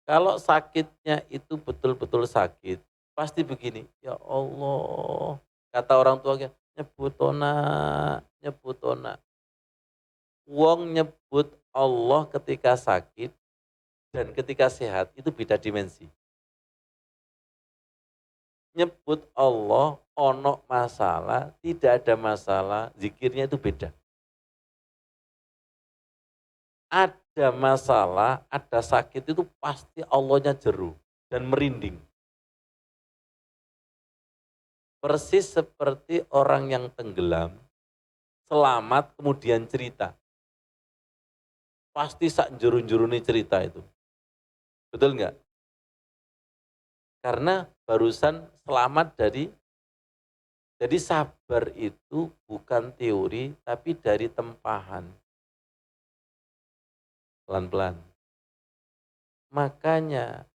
Kalau sakitnya itu betul-betul sakit, pasti begini, ya Allah, kata orang tuanya, nyebutona, nyebutona. Wong nyebut Allah ketika sakit dan ketika sehat itu beda dimensi. Nyebut Allah, ono masalah, tidak ada masalah, zikirnya itu beda. Ada masalah, ada sakit itu pasti Allahnya jeru dan merinding. Persis seperti orang yang tenggelam, selamat kemudian cerita. Pasti sak jurun-juruni cerita itu. Betul nggak? Karena barusan selamat dari, jadi sabar itu bukan teori, tapi dari tempahan. Pelan-pelan. Makanya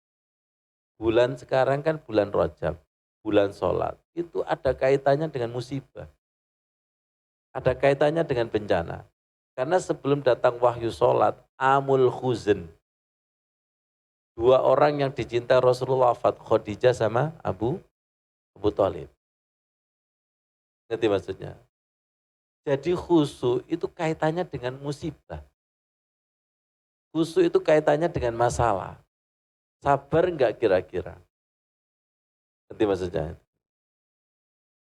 bulan sekarang kan bulan Rajab, bulan sholat. Itu ada kaitannya dengan musibah. Ada kaitannya dengan bencana. Karena sebelum datang wahyu sholat, Amul Khuzn. Dua orang yang dicintai Rasulullah wafat, Khadijah sama Abu Thalib. Ngerti maksudnya? Jadi khusyuk itu kaitannya dengan musibah. Khusyuk itu kaitannya dengan masalah. Sabar enggak kira-kira? Ngerti maksudnya?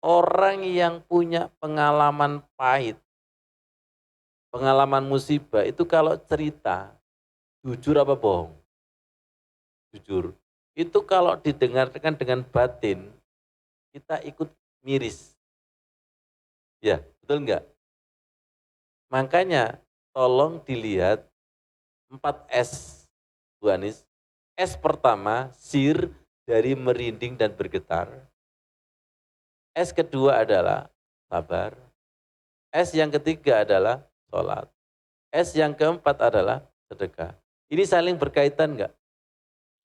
Orang yang punya pengalaman pahit, pengalaman musibah itu kalau cerita, jujur apa bohong? Jujur. Itu kalau didengarkan dengan batin, kita ikut miris. Ya, betul enggak? Makanya tolong dilihat 4 S, Bu Anis. S pertama, sir, dari merinding dan bergetar. S kedua adalah sabar. S yang ketiga adalah sholat. S yang keempat adalah sedekah. Ini saling berkaitan enggak?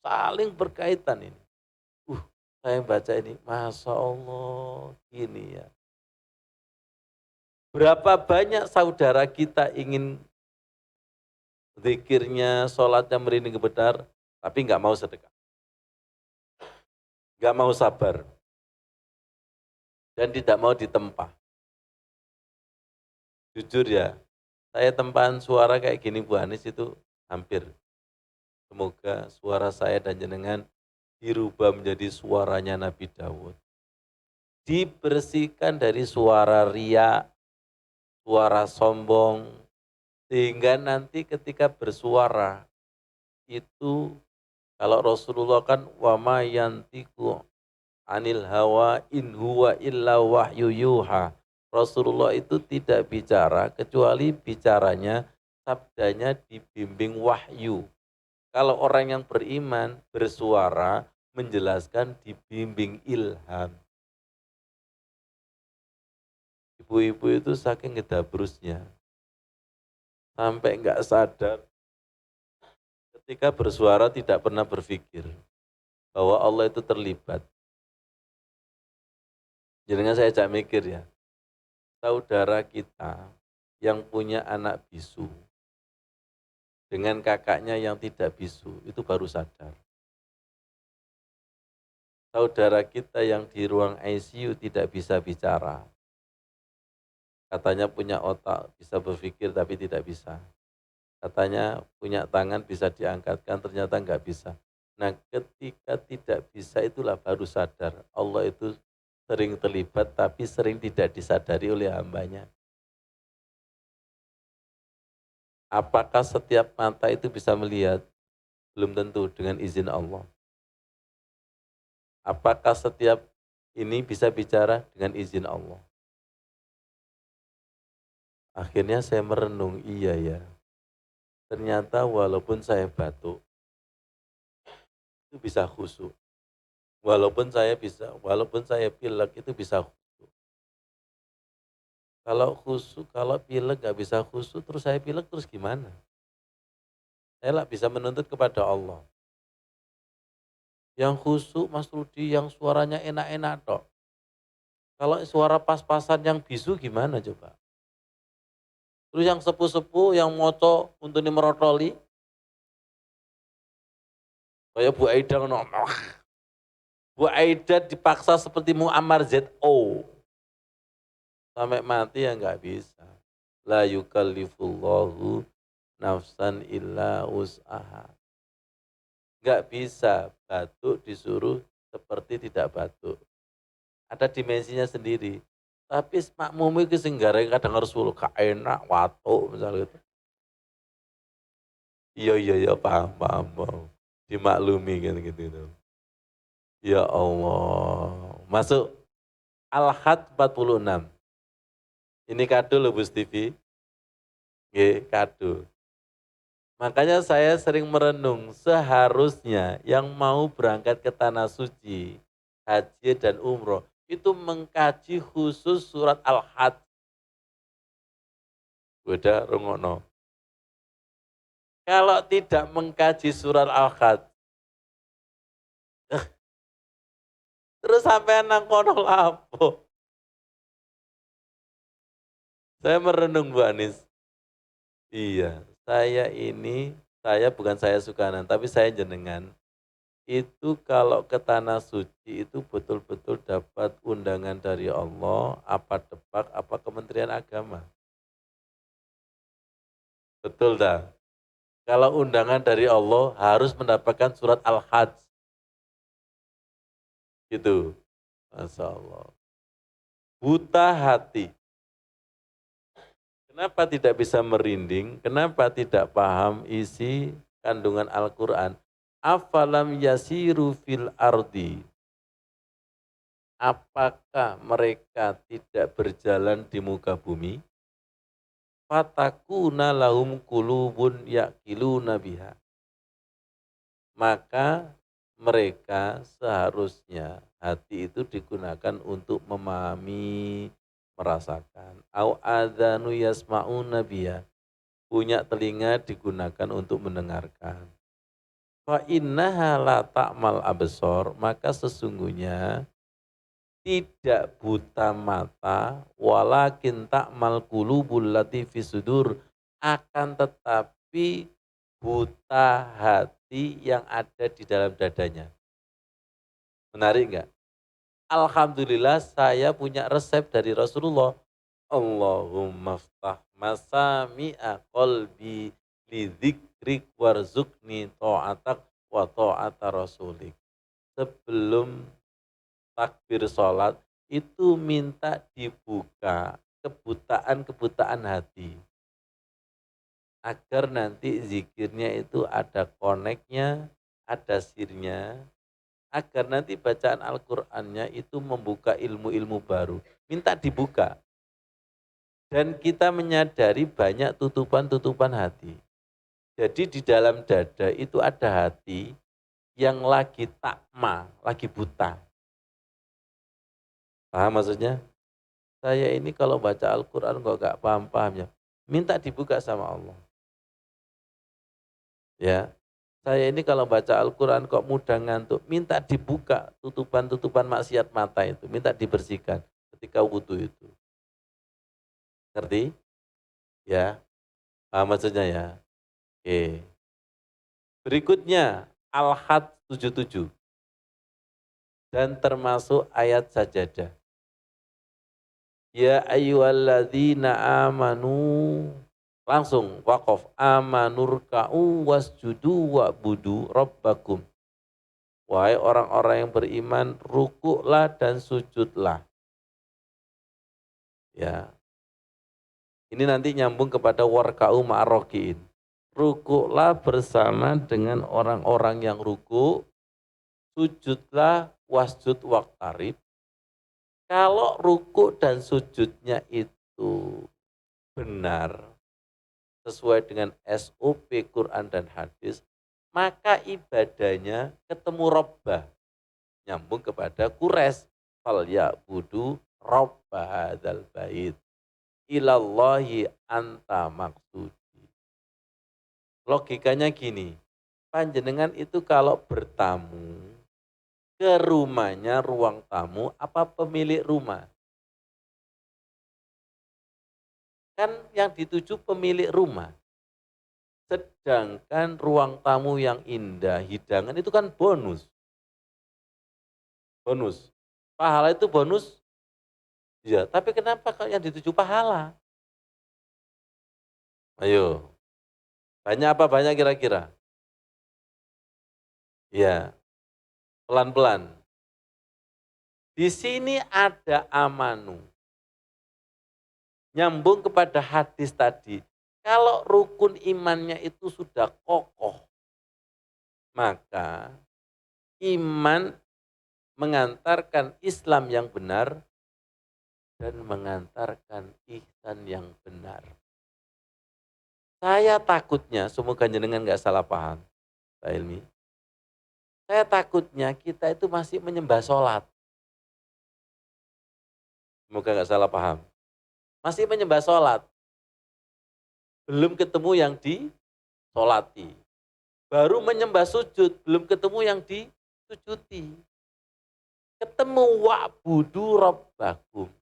Saling berkaitan ini. Saya baca ini, Masya Allah, gini ya. Berapa banyak saudara kita ingin zikirnya, sholatnya merinding gemetar, tapi nggak mau sedekah, nggak mau sabar, dan tidak mau ditempa. Jujur ya, saya tempahan suara kayak gini Bu Anis itu hampir. Semoga suara saya dan jenengan dirubah menjadi suaranya Nabi Daud. Dibersihkan dari suara riya, suara sombong, sehingga nanti ketika bersuara itu, kalau Rasulullah kan wama yantiku anil hawa in huwa illa wahyu yuha. Rasulullah itu tidak bicara kecuali bicaranya, sabdanya dibimbing wahyu. Kalau orang yang beriman bersuara menjelaskan dibimbing ilham. Ibu-ibu itu saking ngedabrusnya sampai enggak sadar ketika bersuara tidak pernah berpikir bahwa Allah itu terlibat. Jangan saya ajak mikir ya, saudara kita yang punya anak bisu dengan kakaknya yang tidak bisu itu baru sadar. Saudara kita yang di ruang ICU tidak bisa bicara, katanya punya otak, bisa berpikir tapi tidak bisa. Katanya punya tangan bisa diangkatkan, ternyata nggak bisa. Nah ketika tidak bisa itulah baru sadar Allah itu sering terlibat tapi sering tidak disadari oleh hambanya. Apakah setiap mata itu bisa melihat? Belum tentu dengan izin Allah. Apakah setiap ini bisa bicara? Dengan izin Allah. Akhirnya saya merenung, iya ya. Ternyata walaupun saya batuk, itu bisa khusyuk. Walaupun saya pilek itu bisa khusyuk. Kalau khusyuk, kalau pilek gak bisa khusyuk, terus saya pilek terus gimana? Saya lah bisa menuntut kepada Allah. Yang khusyuk Mas Rudi, yang suaranya enak-enak tok. Kalau suara pas-pasan yang bisu gimana coba? Terus yang sepuh-sepuh, yang moco untuk merotoli, kayak Bu Aida ngomong, Bu Aida dipaksa seperti Muammar ZO. Sampai mati ya nggak bisa. La yukallifullahu nafsan illa us'aha. Nggak bisa batuk disuruh seperti tidak batuk. Ada dimensinya sendiri. Tapi makmum itu sing kadang harus suruh gak enak, watuk misalnya gitu. Iya, paham. Dimaklumi kan gitu. Ya Allah. Masuk. Al-Had 46. Ini kado loh Bu Stivi. Nggih, kado. Makanya saya sering merenung, seharusnya yang mau berangkat ke Tanah Suci, haji dan umroh, itu mengkaji khusus surat Al-Had. Udah rungono. Kalau tidak mengkaji surat Al-Had, terus sampai nang kono lapo. Saya merenung Bu Anis. Iya, saya bukan saya Sukanan, tapi saya jenengan. Itu kalau ke Tanah Suci itu betul-betul dapat undangan dari Allah, apa Depak, apa Kementerian Agama. Betul dah. Kalau undangan dari Allah harus mendapatkan surat Al-Hajj. Gitu. Masya Allah. Buta hati. Kenapa tidak bisa merinding? Kenapa tidak paham isi kandungan Al-Quran? Afalam yasiru fil ardi. Apakah mereka tidak berjalan di muka bumi? Fatakuna lahum kulubun ya'kiluna biha. Maka mereka seharusnya hati itu digunakan untuk memahami, merasakan. Au adhanu yasma'una biha. Punya telinga digunakan untuk mendengarkan. Fa innaha la ta'mal absor, maka sesungguhnya tidak buta mata, walakin ta'mal qulubul lati fi sudur, akan tetapi buta hati yang ada di dalam dadanya. Menarik enggak? Alhamdulillah saya punya resep dari Rasulullah. Allahumma ftah masami'a qalbi lidzikrik warzuqni ta'atak wa ta'ata rasulik. Sebelum takbir sholat itu minta dibuka kebutaan-kebutaan hati. Agar nanti zikirnya itu ada koneknya, ada sirnya. Agar nanti bacaan Al-Qur'annya itu membuka ilmu-ilmu baru. Minta dibuka. Dan kita menyadari banyak tutupan-tutupan hati. Jadi di dalam dada itu ada hati yang lagi takma, lagi buta. Paham maksudnya? Saya ini kalau baca Al-Quran kok gak paham-paham ya, minta dibuka sama Allah. Ya, saya ini kalau baca Al-Quran kok mudah ngantuk, minta dibuka tutupan-tutupan maksiat mata itu, minta dibersihkan ketika wudhu itu. Ngerti? Ya, paham maksudnya ya? Oke. Berikutnya, Al-Had 77. Dan termasuk ayat sajadah. Ya ayyuhalladzina amanu, langsung waqaf, amanurka'u wasjudu wa'budu rabbakum. Wahai orang-orang yang beriman, rukuklah dan sujudlah. Ya. Ini nanti nyambung kepada warka'u ma'arokiin. Rukuklah bersama dengan orang-orang yang rukuk, sujudlah wasjud waqtarib. Kalau rukuk dan sujudnya itu benar, sesuai dengan SOP Quran dan hadis, maka ibadahnya ketemu Rabbah. Nyambung kepada Quraisy. Fal ya'budu Rabba hadzal bait. Ilallahi anta maksudi. Logikanya gini, panjenengan itu kalau bertamu ke rumahnya ruang tamu apa pemilik rumah? Kan yang dituju pemilik rumah. Sedangkan ruang tamu yang indah, hidangan itu kan bonus. Bonus. Pahala itu bonus? Ya, tapi kenapa kalau yang dituju pahala? Ayo, banyak apa banyak kira-kira? Ya, pelan-pelan. Di sini ada amanu. Nyambung kepada hadis tadi. Kalau rukun imannya itu sudah kokoh, maka iman mengantarkan Islam yang benar dan mengantarkan ihsan yang benar. Saya takutnya, semoga jenengan nggak salah paham, Pak Ilmi. Saya takutnya kita itu masih menyembah sholat. Semoga nggak salah paham. Masih menyembah sholat. Belum ketemu yang disolati. Baru menyembah sujud, belum ketemu yang disujuti. Ketemu wa'budu rabbakum.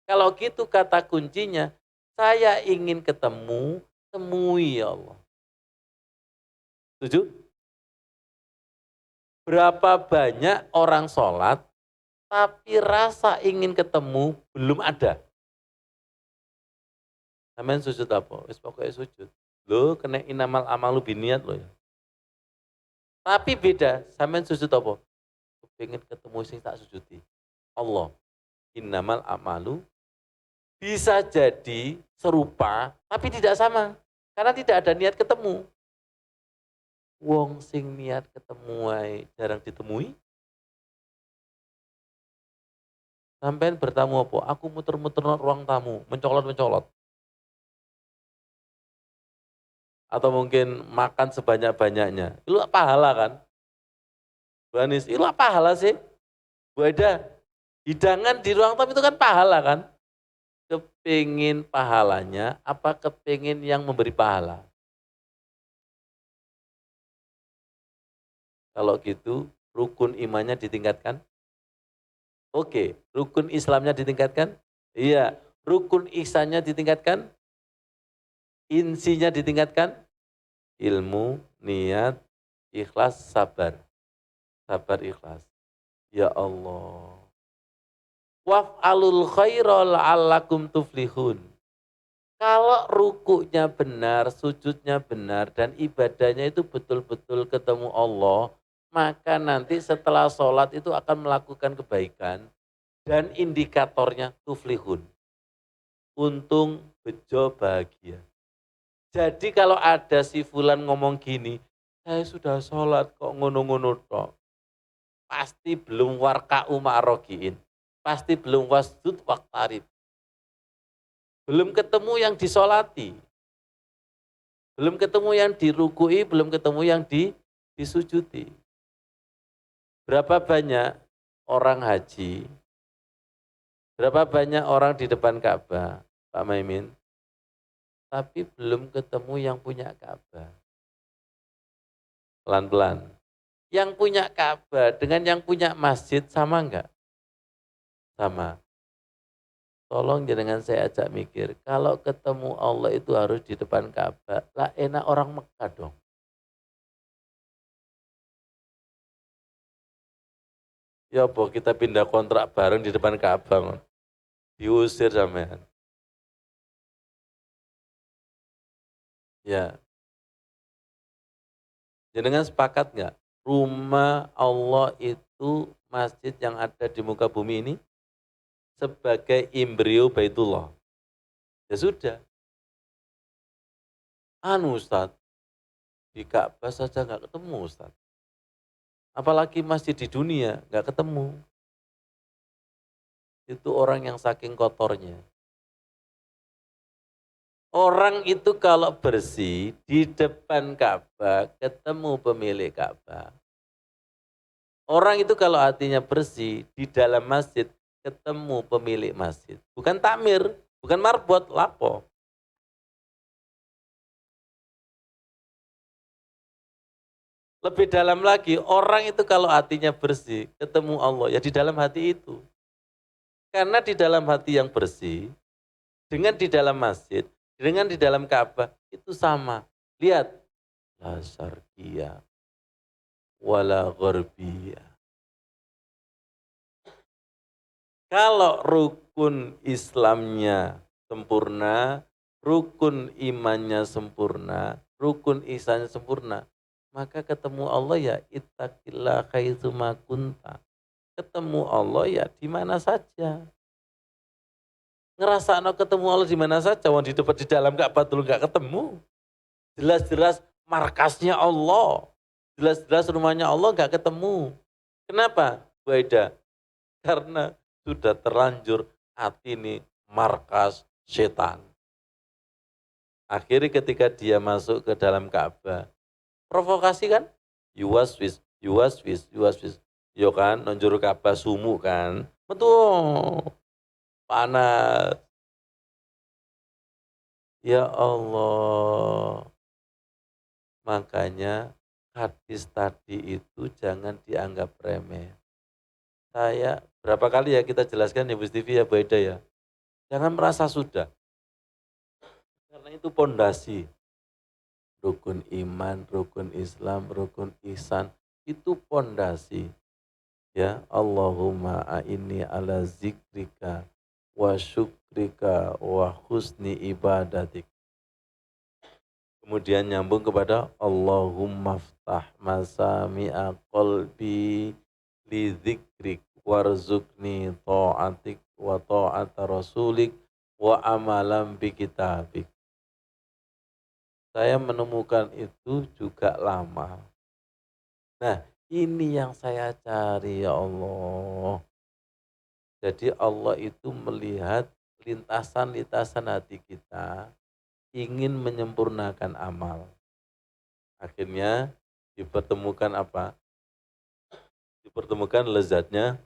Kalau gitu kata kuncinya, saya ingin ketemu, temui ya Allah. Setuju? Berapa banyak orang sholat, tapi rasa ingin ketemu belum ada. Sampeyan sujud apa? Wis pokoknya sujud. Loh, kena inamal amalu biniat loh ya. Tapi beda, sampeyan sujud apa? Pengen ketemu sing tak sujudi. Allah. Innamal amalu bisa jadi serupa, tapi tidak sama. Karena tidak ada niat ketemu. Wong sing niat ketemu wae jarang ditemui. Sampean bertamu apa? Aku muter-muter ruang tamu, mencolot-mencolot. Atau mungkin makan sebanyak-banyaknya. Itu pahala kan? Bu Anis, itu pahala sih. Bu Eda, hidangan di ruang tamu itu kan pahala kan? Kepingin pahalanya, apa kepingin yang memberi pahala? Kalau gitu, rukun imannya ditingkatkan? Oke, rukun Islamnya ditingkatkan? Iya. Rukun ihsannya ditingkatkan? Insinya ditingkatkan? Ilmu, niat, ikhlas, sabar. Sabar ikhlas. Ya Allah. Waf'alul khaira la'allakum tuflihun. Kalau rukunya benar, sujudnya benar, dan ibadahnya itu betul-betul ketemu Allah, maka nanti setelah sholat itu akan melakukan kebaikan, dan indikatornya tuflihun. Untung, bejo, bahagia. Jadi kalau ada si fulan ngomong gini, saya sudah sholat kok ngono-ngono tok. Pasti belum warka'u ma'rogiin. Pasti belum wasjud waqtarib. Belum ketemu yang disolati. Belum ketemu yang dirukui, belum ketemu yang disujudi. Berapa banyak orang haji, berapa banyak orang di depan Ka'bah, Pak Maimin, tapi belum ketemu yang punya Ka'bah. Pelan-pelan. Yang punya Ka'bah dengan yang punya masjid sama enggak? Sama. Tolong jangan saya ajak mikir, kalau ketemu Allah itu harus di depan Ka'bah, lah enak orang Mekah dong. Ya apa kita pindah kontrak bareng di depan Ka'bah, diusir sampean. Ya, jenengan sepakat nggak? Rumah Allah itu masjid yang ada di muka bumi ini sebagai embrio Baitullah. Ya sudah. Anu Ustaz, di Ka'bah saja nggak ketemu Ustaz. Apalagi masjid di dunia nggak ketemu. Itu orang yang saking kotornya. Orang itu kalau bersih di depan Ka'bah ketemu pemilik Ka'bah. Orang itu kalau hatinya bersih di dalam masjid ketemu pemilik masjid. Bukan takmir, bukan marbot, lapo. Lebih dalam lagi, orang itu kalau hatinya bersih ketemu Allah ya di dalam hati itu. Karena di dalam hati yang bersih, dengan di dalam masjid, dengan di dalam Ka'bah itu sama. Lihat, la syarqiyah wala gharbiyah. Kalau rukun Islamnya sempurna, rukun imannya sempurna, rukun ihsannya sempurna, maka ketemu Allah ya ittaqillah haitsuma kunta. Ketemu Allah ya di mana saja. Ngerasa ketemu Allah di mana saja, wong di depan di dalam Ka'bah dulu nggak ketemu. Jelas-jelas markasnya Allah. Jelas-jelas rumahnya Allah nggak ketemu. Kenapa? Bu Aida? Karena sudah terlanjur hati ini markas setan. Akhirnya ketika dia masuk ke dalam Ka'bah, provokasi kan? Yuwaswis, yuwaswis, yuwaswis. Yo kan, nonjur Ka'bah sumuk kan. Betul, panas. Ya Allah, makanya hadis tadi itu jangan dianggap remeh. Saya berapa kali ya kita jelaskan ya Bu Stivi ya Bu Eda ya. Jangan merasa sudah, karena itu pondasi. Rukun iman, rukun Islam, rukun ihsan, itu pondasi. Ya Allahumma a'inni ala zikrika wa syukrika wa husni ibadatik. Kemudian nyambung kepada Allahumma ftah masami'a qalbi li dzikrik warzuqni ta'atik wa ta'ata rasulik wa amalan bi kitabik. Saya menemukan itu juga lama. Nah, ini yang saya cari ya Allah. Jadi Allah itu melihat lintasan-lintasan hati kita, ingin menyempurnakan amal. Akhirnya dipertemukan apa? Dipertemukan lezatnya,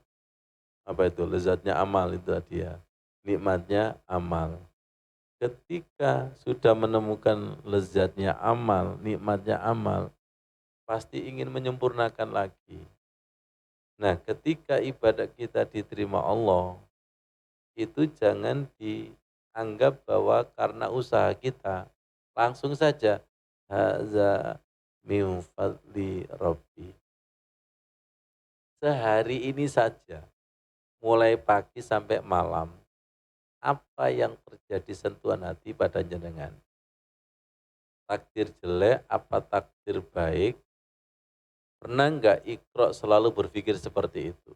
apa itu? Lezatnya amal itu tadi ya. Nikmatnya amal. Ketika sudah menemukan lezatnya amal, nikmatnya amal, pasti ingin menyempurnakan lagi. Nah, ketika ibadah kita diterima Allah, itu jangan dianggap bahwa karena usaha kita, langsung saja haza min fadli rabbi. Sehari ini saja, mulai pagi sampai malam, apa yang terjadi sentuhan hati pada jenengan? Takdir jelek apa takdir baik? Pernah enggak Iqra selalu berpikir seperti itu?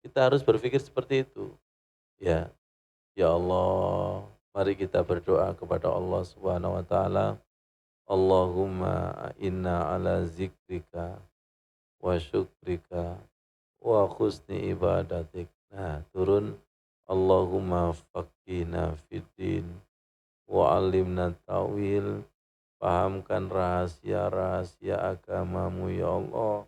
Kita harus berpikir seperti itu. Ya, ya Allah, mari kita berdoa kepada Allah Subhanahu wa taala. Allahumma inna ala zikrika wa syukrika wa husni ibadatik. Nah, turun Allahumma faqihna fiddin wa alimna ta'wil. Pahamkan rahasia-rahasia agamamu ya Allah.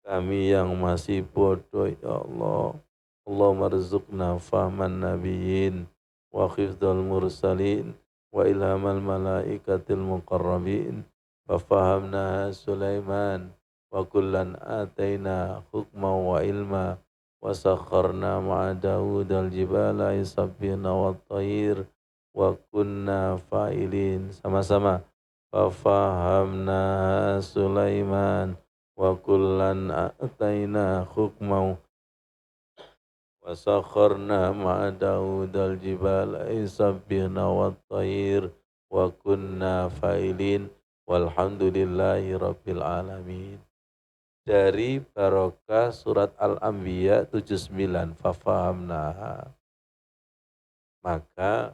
Kami yang masih bodoh ya Allah. Allahumma rizukna fahman nabiyyin wa khifdal mursalin wa ilhamal malaikatil muqarrabin. Fafahamna Sulaiman wa kullan ataina hukma wa ilma wa sakharna ma'a Dawud al-jibala yusabbihna wa tayir wa kunna fa'ilin. Sama-sama. Fafahamna Sulaiman wa kullan ataina hukmau wa sakharna ma'a Dawud al-jibal yusabbihna wat tayr wa kunna fa'ilin walhamdulillahi rabbil alamin. Dari barokah surat Al-Anbiya 79 fafahamnaha, maka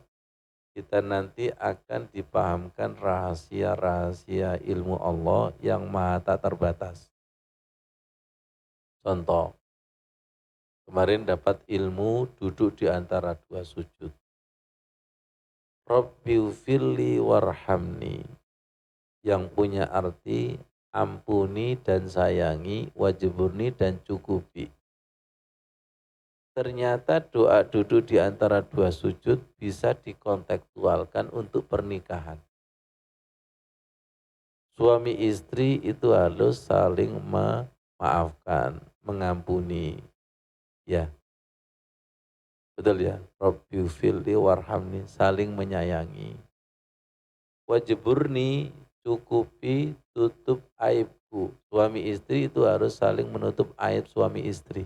kita nanti akan dipahamkan rahasia-rahasia ilmu Allah yang maha tak terbatas. Contoh, kemarin dapat ilmu duduk di antara dua sujud. Rabbiufilli warhamni, yang punya arti ampuni dan sayangi, wajiburni dan cukupi. Ternyata doa duduk di antara dua sujud bisa dikontekstualkan untuk pernikahan. Suami istri itu harus saling memaafkan, mengampuni. Ya, betul ya. Rabbiufilli warhamni, saling menyayangi. Wajiburni, cukupi, tutup aibku. Suami istri itu harus saling menutup aib suami istri.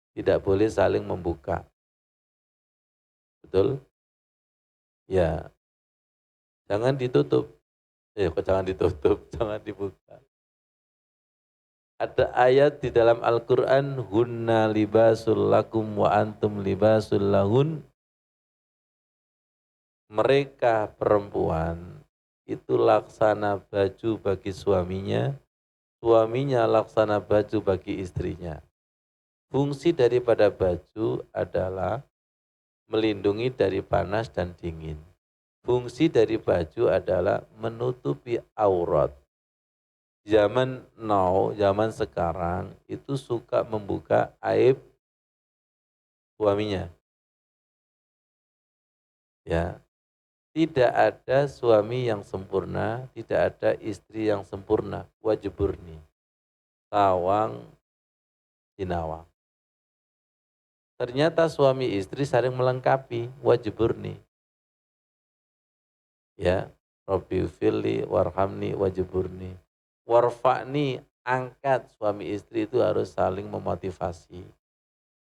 Tidak boleh saling membuka. Betul? Ya, jangan ditutup. Kok jangan ditutup, jangan dibuka. Ada ayat di dalam Al-Quran, hunna libasul lakum wa antum libasul lahun. Mereka perempuan itu laksana baju bagi suaminya, suaminya laksana baju bagi istrinya. Fungsi daripada baju adalah melindungi dari panas dan dingin. Fungsi dari baju adalah menutupi aurat. Zaman now, zaman sekarang itu suka membuka aib suaminya. Ya, tidak ada suami yang sempurna, tidak ada istri yang sempurna. Wajiburni, tawang sinawang. Ternyata suami istri saling melengkapi, wajiburni. Ya, Rabbi fili warhamni wajiburni. Warfa'ni, angkat. Suami istri itu harus saling memotivasi,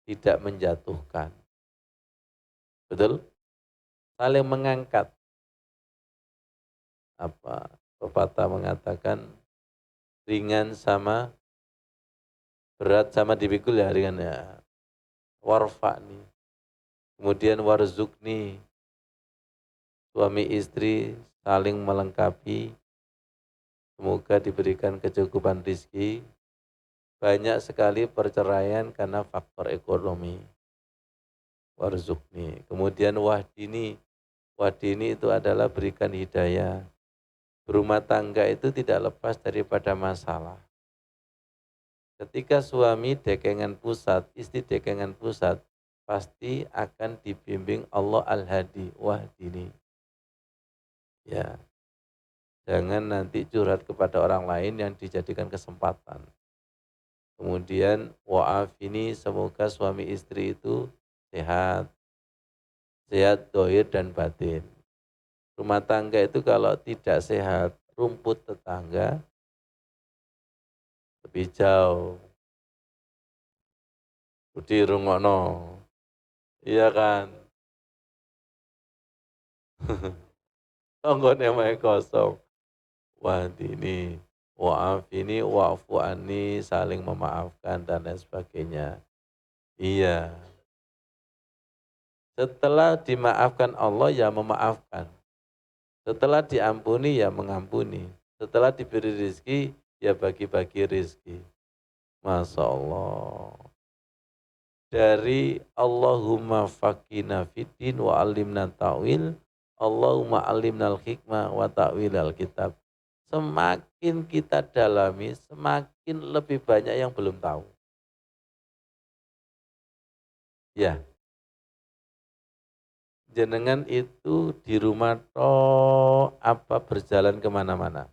tidak menjatuhkan. Betul? Saling mengangkat. Apa pepatah mengatakan ringan sama berat sama dipikul ya, ringan ya. Warfa'ni. Kemudian warzukni, suami istri saling melengkapi, semoga diberikan kecukupan rizki. Banyak sekali perceraian karena faktor ekonomi. Warzukni. Kemudian wahdini. Wahdini itu adalah berikan hidayah. Berumah tangga itu tidak lepas daripada masalah. Ketika suami dekengan pusat, istri dekengan pusat, pasti akan dibimbing Allah Al-Hadi, wahdini. Ya, jangan nanti curhat kepada orang lain yang dijadikan kesempatan. Kemudian wa'afini, semoga suami istri itu sehat, sehat dohir dan batin. Rumah tangga itu kalau tidak sehat, rumput tetangga lebih jauh. Budi rungokno, iya kan? Tonggone mae kosong. Wahdini, wa'afini, wa'fu anni, saling memaafkan dan lain sebagainya. Iya. Setelah dimaafkan Allah ya memaafkan. Setelah diampuni ya mengampuni. Setelah diberi rizki ya bagi-bagi rizki. Masya Allah. Dari Allahumma faqina fiddin wa alimna ta'wil, Allahumma alimna al-hikmah wa ta'wil al-kitab. Semakin kita dalami, semakin lebih banyak yang belum tahu. Ya, jenengan itu di rumah toh apa berjalan kemana-mana?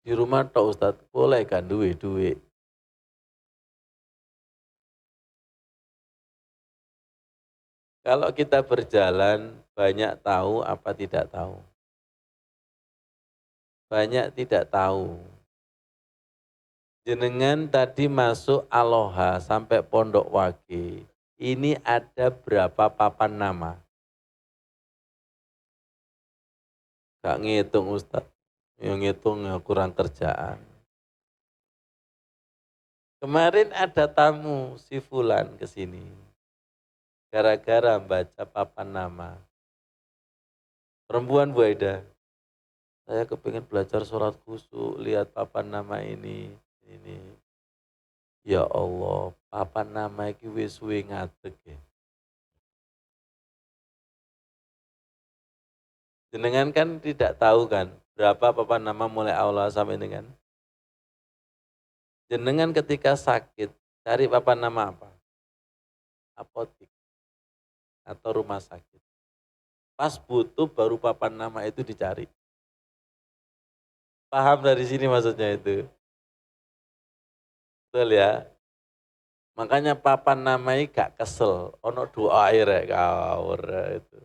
Di rumah toh Ustadz, boleh kan duit-duit. Kalau kita berjalan, banyak tahu apa tidak tahu? Banyak tidak tahu. Jenengan tadi masuk Aloha sampai Pondok Wage. Ini ada berapa papan nama? Gak ngitung Ustadz. Yang ngitung ya kurang kerjaan. Kemarin ada tamu si Fulan ke sini. Gara-gara baca papan nama. Perempuan Bu Aida. Saya kepingin belajar surat khusyuk, lihat papan nama ini. Ya Allah, papan nama iki wis suwe ngadeg ya. Jenengan kan tidak tahu kan berapa papan nama mulai awal sampai dengan. Jenengan ketika sakit cari papan nama apa? Apotik atau rumah sakit. Pas butuh baru papan nama itu dicari. Paham dari sini maksudnya itu? Betul ya? Makanya papan namanya gak kesel. Ono doa air kawur itu.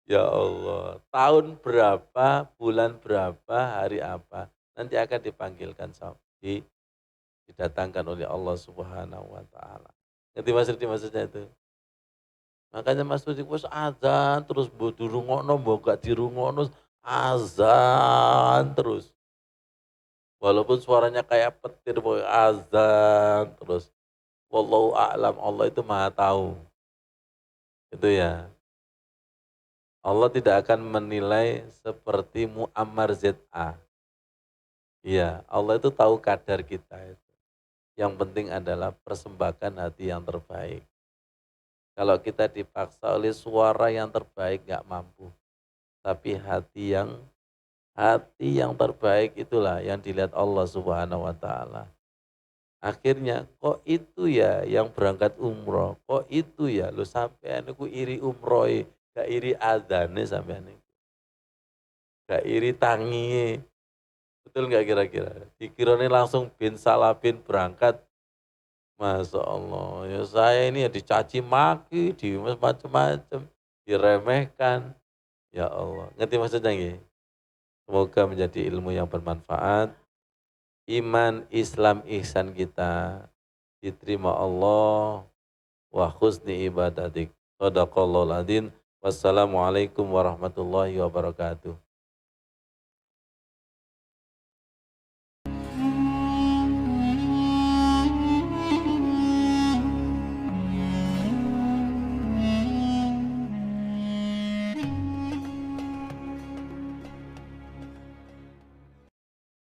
Ya Allah, tahun berapa, bulan berapa, hari apa, nanti akan dipanggilkan didatangkan oleh Allah Subhanahu wa taala. Ngerti maksudnya itu? Makanya Mas Rudi wis azan terus mbok dirungokno mbok gak dirungokno azan terus. Walaupun suaranya kayak petir boy azan terus. Wallahu a'lam, Allah itu Maha tahu. Itu ya. Allah tidak akan menilai seperti Muammar ZA. Iya, Allah itu tahu kadar kita itu. Yang penting adalah persembahkan hati yang terbaik. Kalau kita dipaksa oleh suara yang terbaik nggak mampu. Tapi hati yang terbaik itulah yang dilihat Allah Subhanahu wa taala. Akhirnya kok itu ya yang berangkat umroh, kok itu ya lu sampean niku iri umroh, gak iri adzane sampean niku, gak iri tangiye. Betul nggak kira-kira? Dikiranya langsung bin salah bin berangkat. Masya Allah, ya saya ini ya dicaci maki, di macam-macam, diremehkan. Ya Allah, ngerti maksudnya nggih? Semoga menjadi ilmu yang bermanfaat. Iman, Islam, ihsan kita diterima Allah wa husni ibadatik. Shadaqallahul adzim. Wassalamualaikum warahmatullahi wabarakatuh.